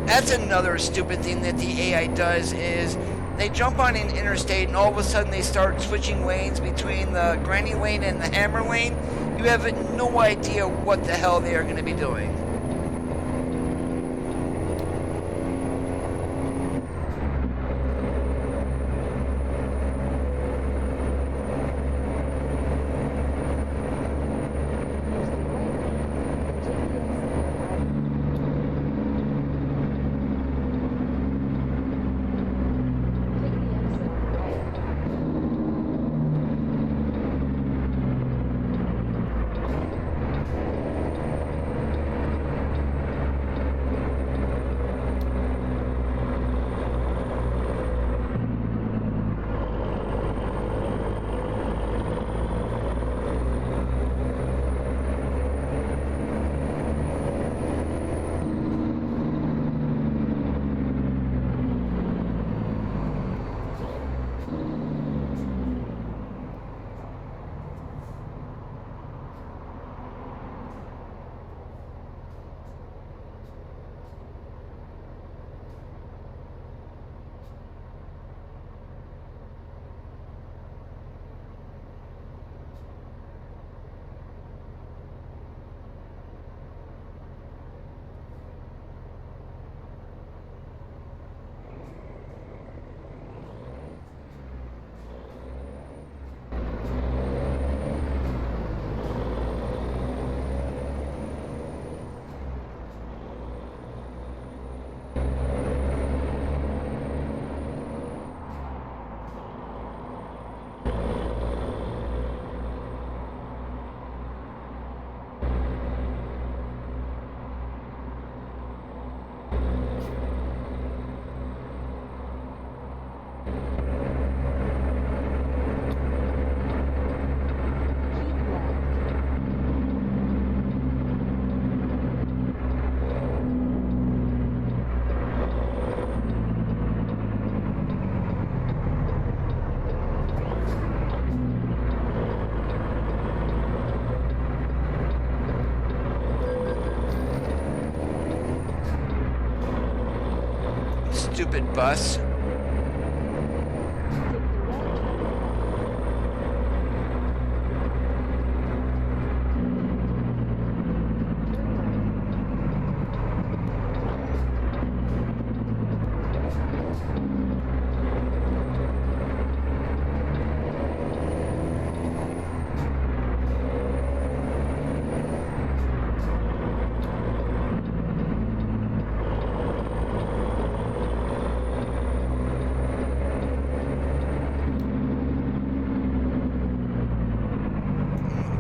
That's another stupid thing that the AI does is they jump on an interstate and all of a sudden they start switching lanes between the granny lane and the hammer lane. You have no idea what the hell they are going to be doing. stupid bus. Take the left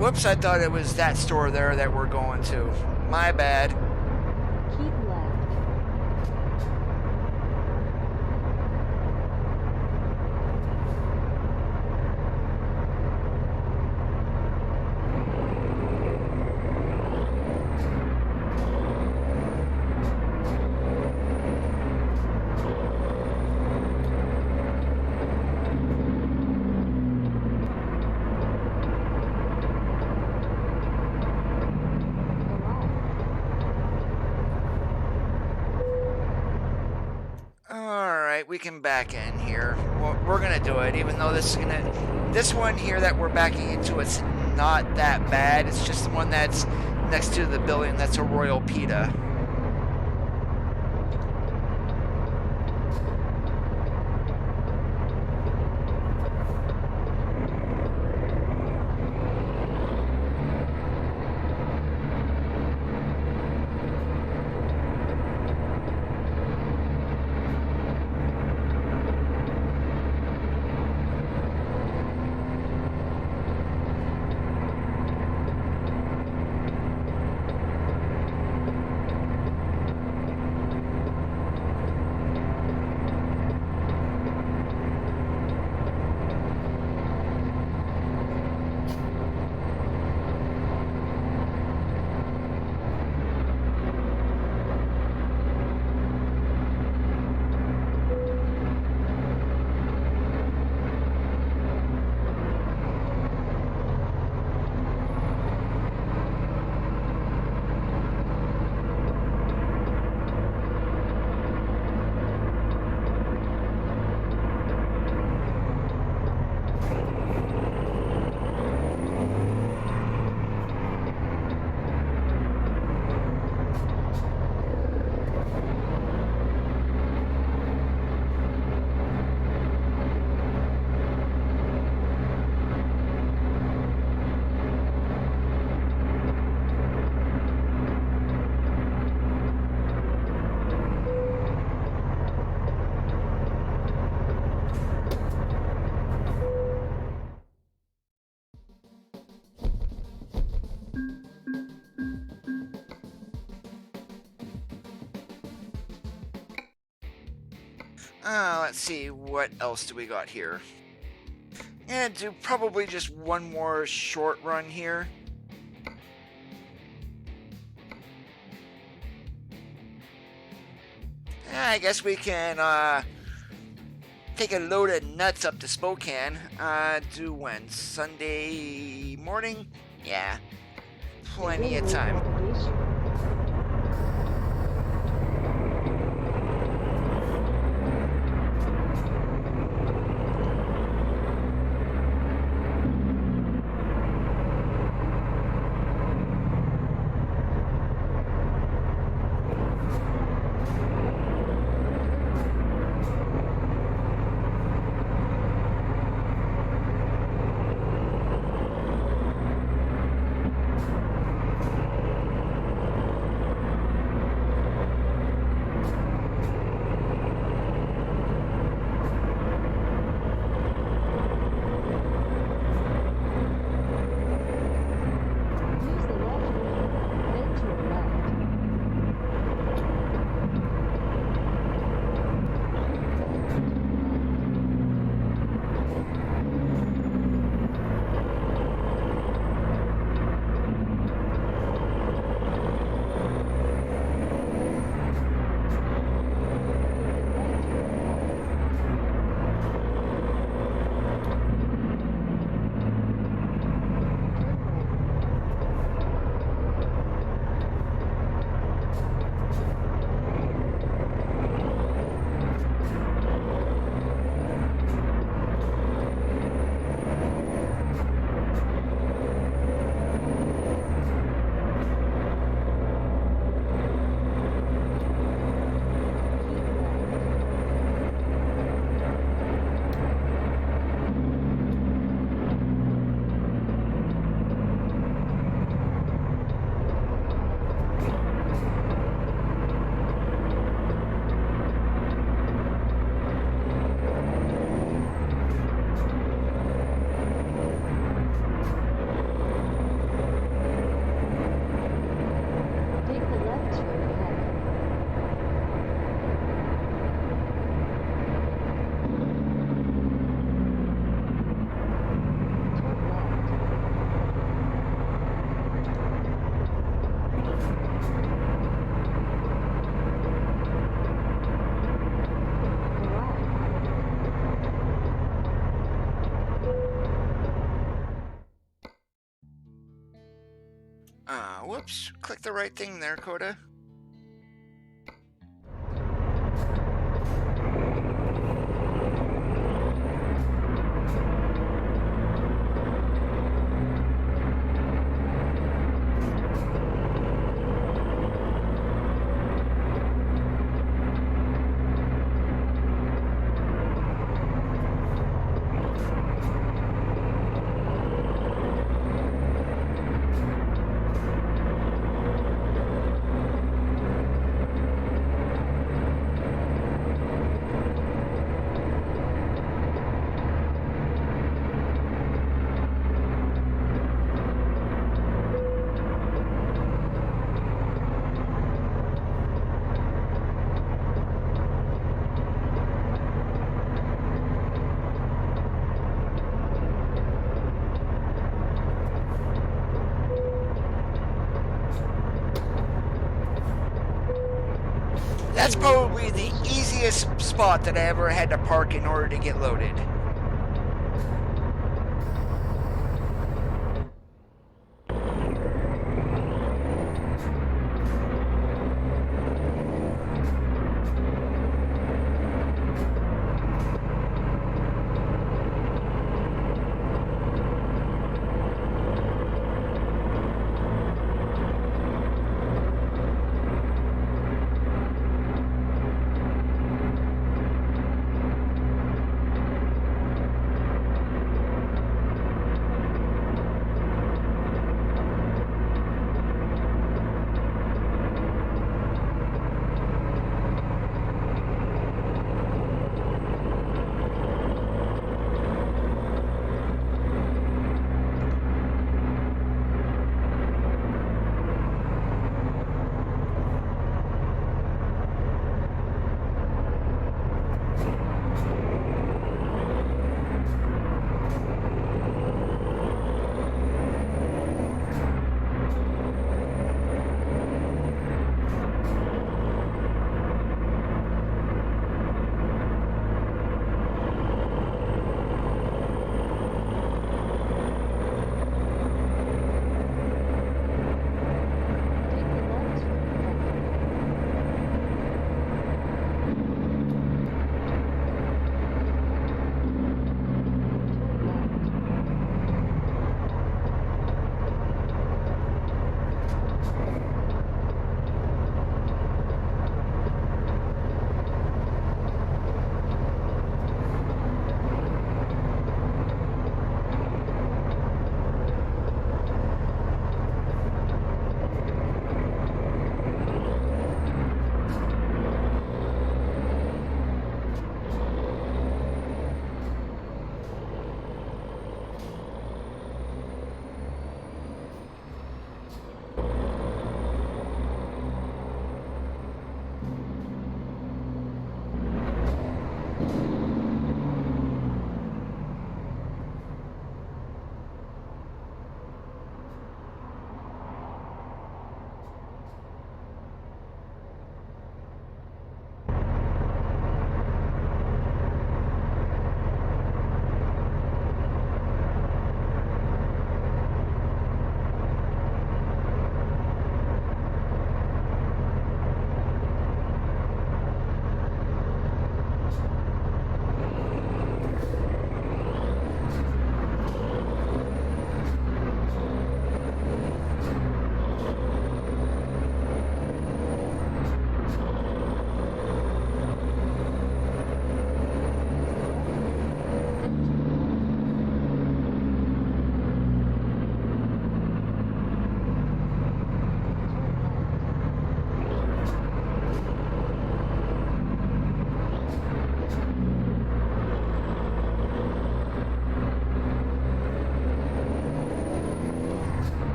Whoops, I thought it was that store there that we're going to. My bad. keep left. Alright, we can back in here. Well, we're gonna do it, even though this one here that we're backing into, it's not that bad. It's just the one that's next to the building that's a Royal Pita. Let's see, what else do we got here? Gonna do probably just one more short run here. I guess we can take a load of nuts up to Spokane. Do when? Sunday morning? Yeah, plenty of time. Whoops, click the right thing there, Coda. That's probably the easiest spot that I ever had to park in order to get loaded.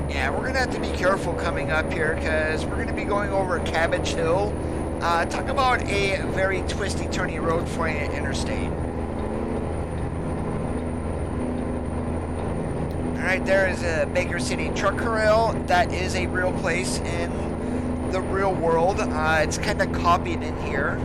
Yeah, we're gonna have to be careful coming up here because we're gonna be going over Cabbage Hill. Talk about a very twisty, turny road for an interstate. All right, there is a Baker City Truck Corral. That is a real place in the real world. It's kind of copied in here.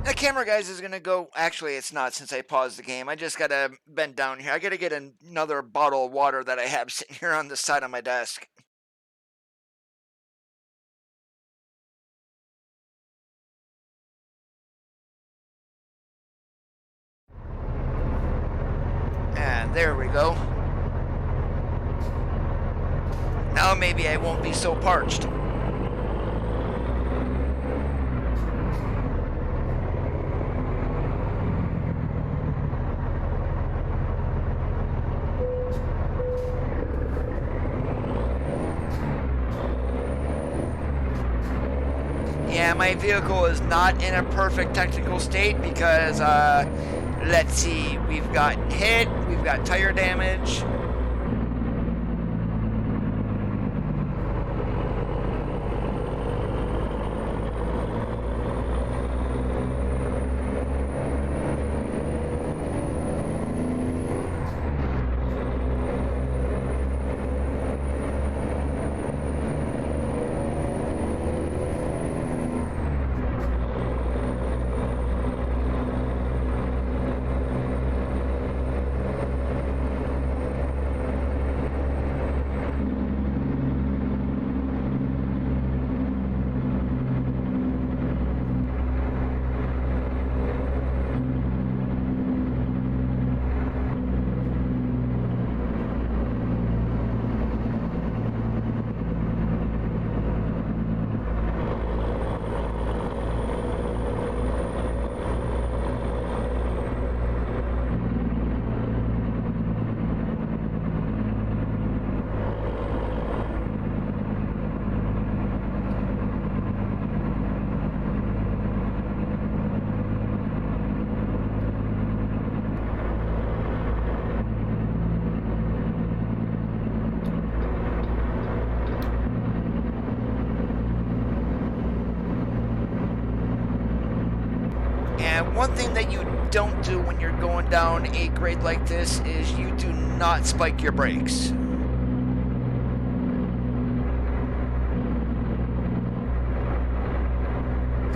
The camera, guys, is going to go... Actually, it's not, since I paused the game. I just got to bend down here. I got to get another bottle of water that I have sitting here on the side of my desk. And there we go. Now maybe I won't be so parched. Yeah, my vehicle is not in a perfect technical state because, let's see, we've got hit, we've got tire damage. And one thing that you don't do when you're going down a grade like this is you do not spike your brakes.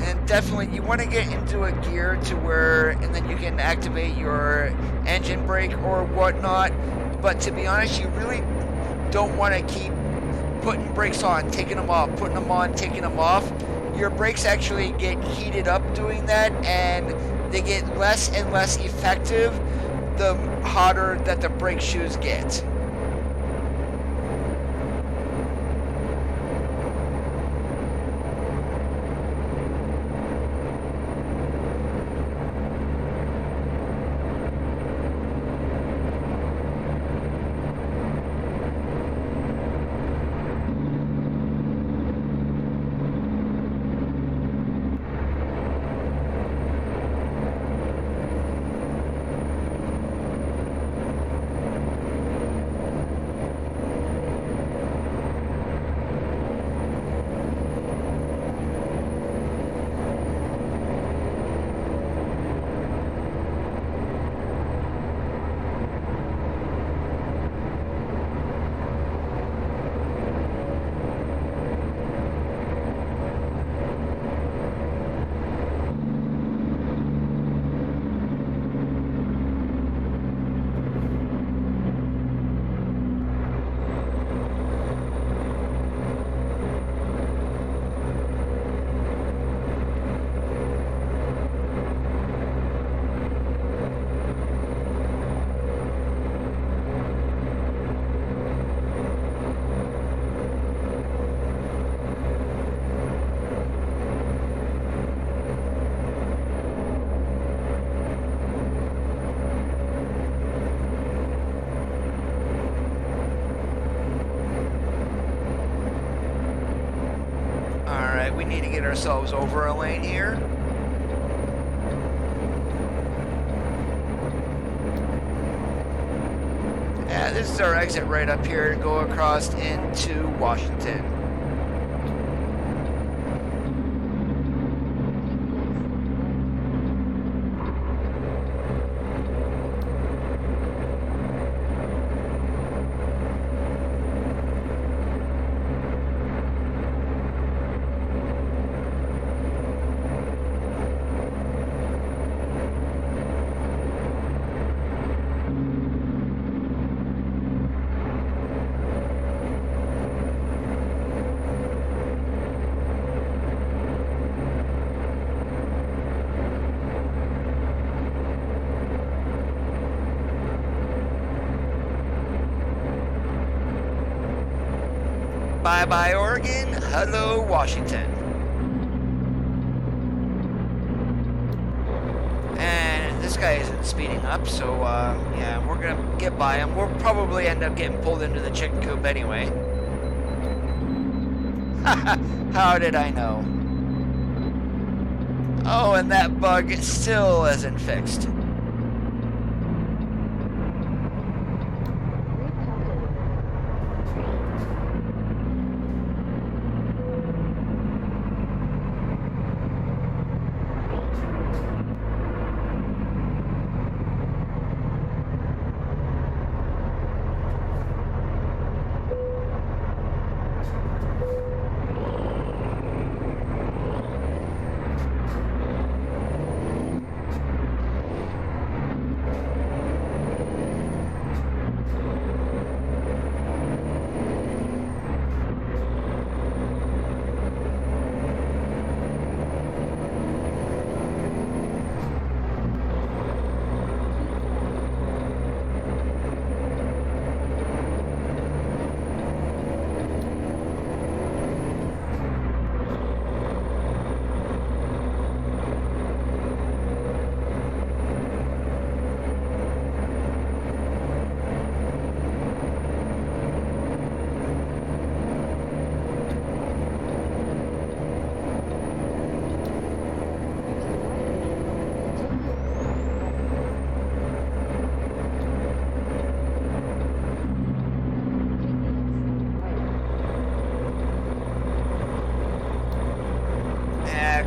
And definitely you want to get into a gear to where, and then you can activate your engine brake or whatnot. But to be honest, you really don't want to keep putting brakes on, taking them off, putting them on, taking them off. Your brakes actually get heated up doing that, and they get less and less effective the hotter that the brake shoes get. We need to get ourselves over a lane here. And this is our exit right up here to go across into Washington. Bye-bye, Oregon. Hello, Washington. And this guy isn't speeding up, so, yeah, we're gonna get by him. We'll probably end up getting pulled into the chicken coop anyway. How did I know? Oh, and that bug still isn't fixed.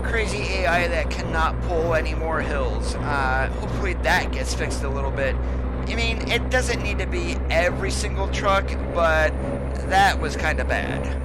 Crazy AI that cannot pull any more hills. Hopefully that gets fixed a little bit. I mean, it doesn't need to be every single truck, but that was kind of bad.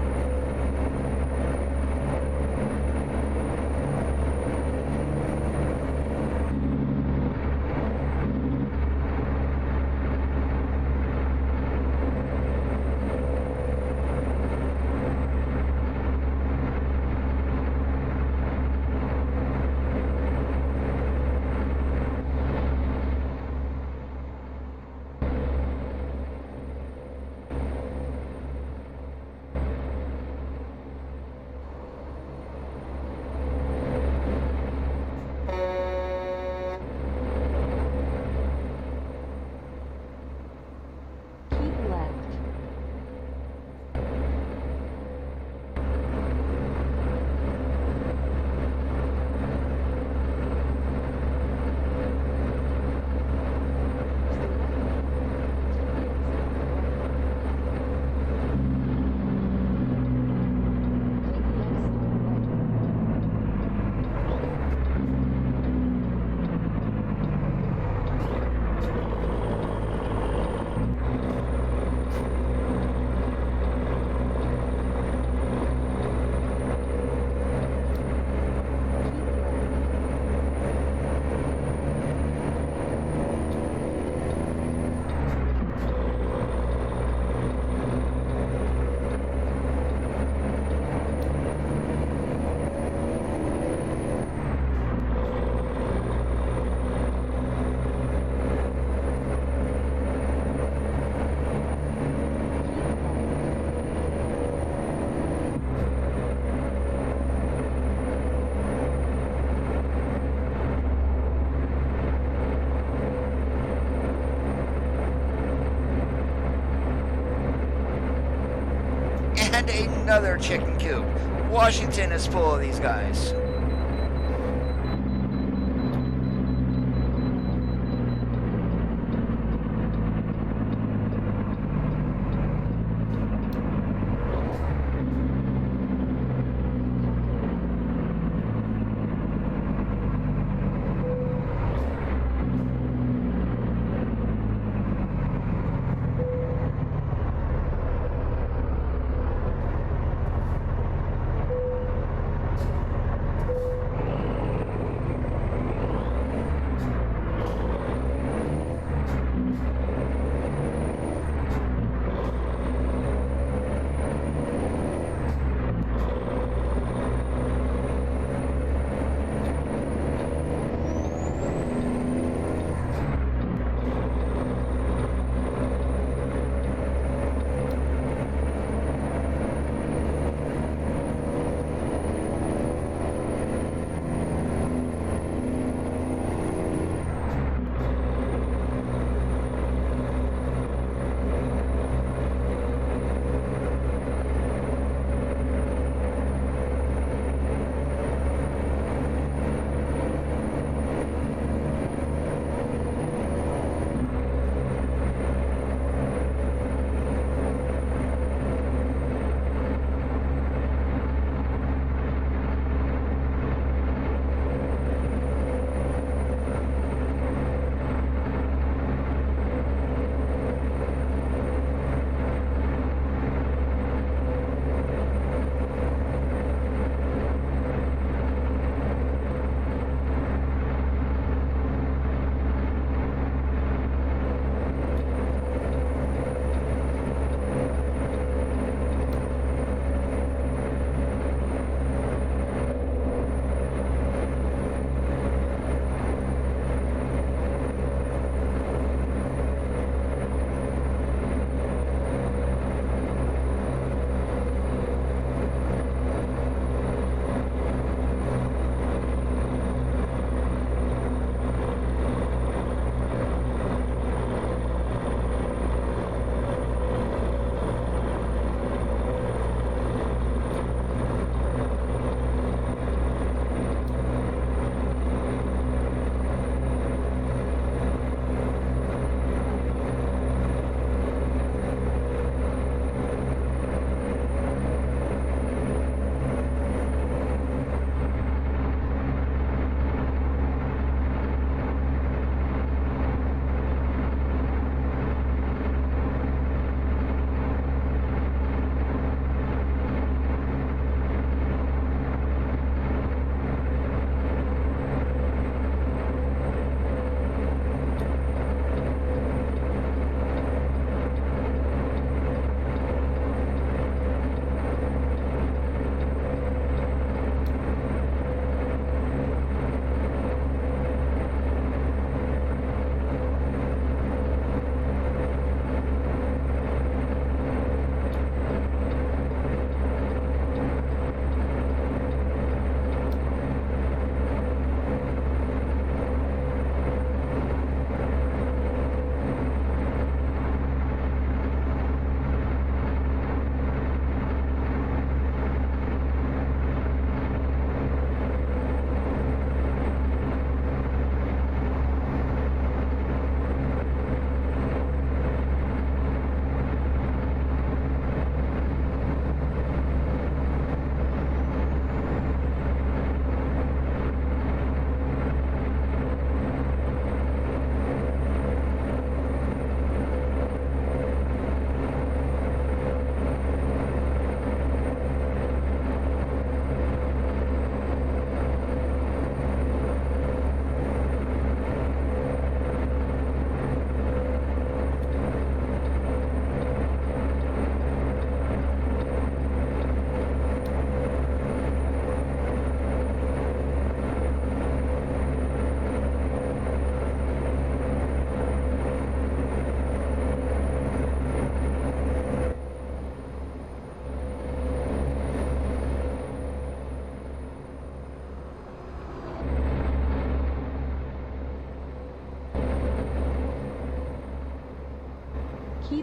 And another chicken coop. Washington is full of these guys.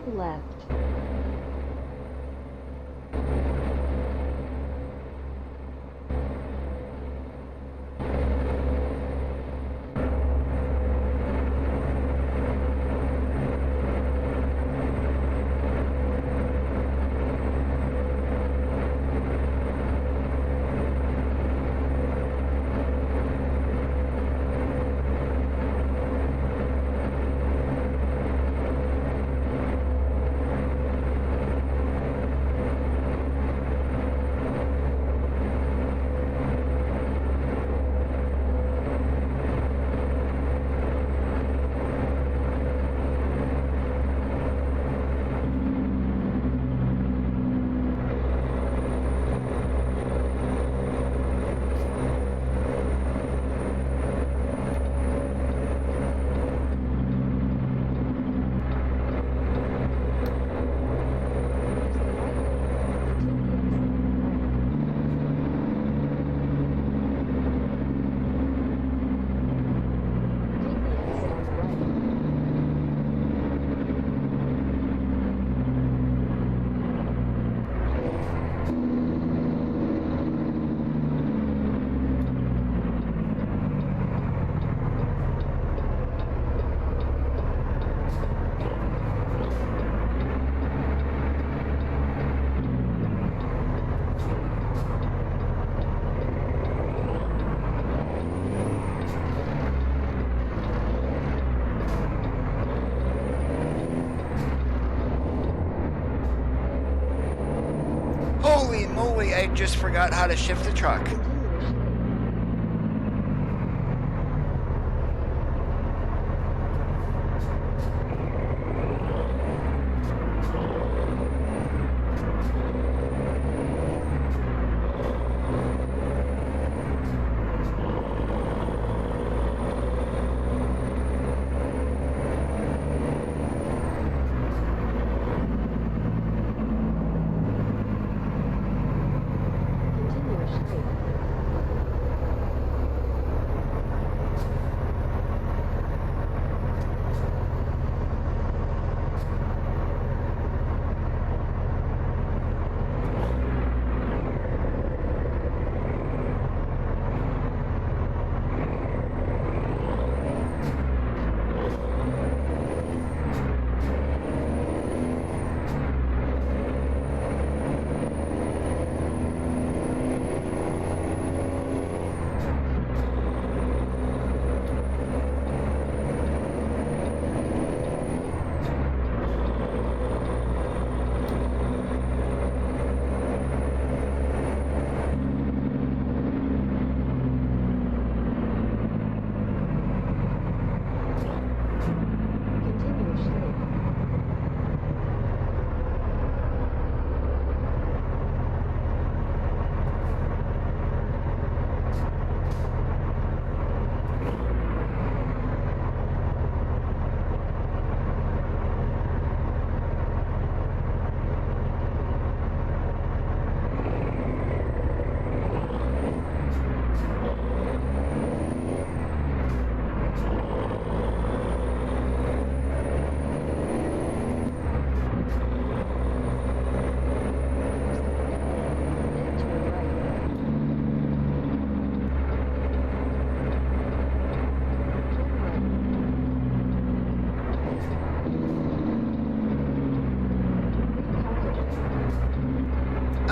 Keep left. Holy moly, I just forgot how to shift the truck.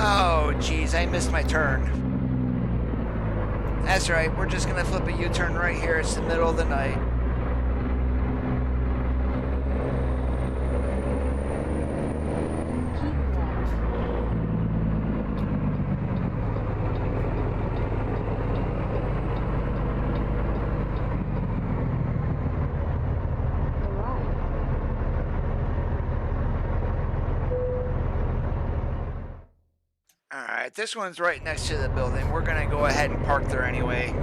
Oh, geez, I missed my turn. That's right, we're just gonna flip a U-turn right here. It's the middle of the night. Alright, this one's right next to the building. We're gonna go ahead and park there anyway.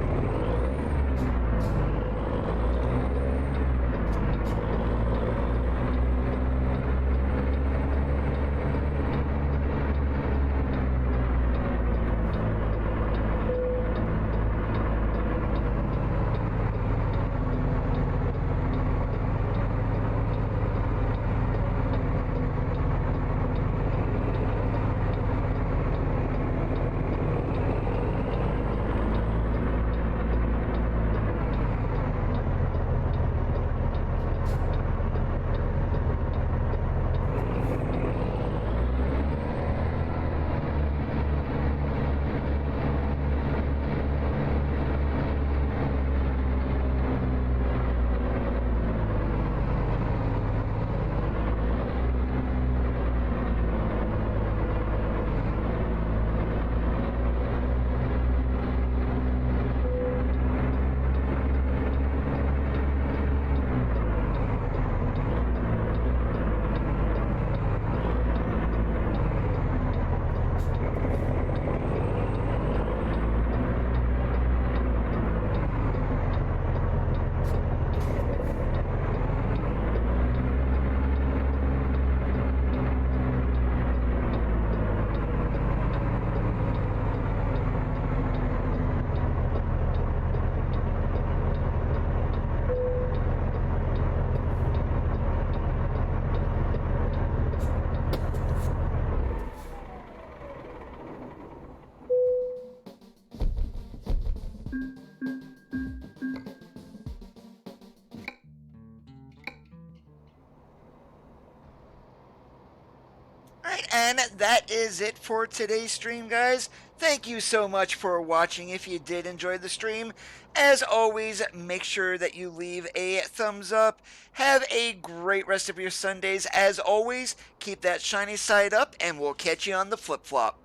And that is it for today's stream, guys. Thank you so much for watching. If you did enjoy the stream, as always, make sure that you leave a thumbs up. Have a great rest of your Sundays. As always, keep that shiny side up, and we'll catch you on the flip-flop.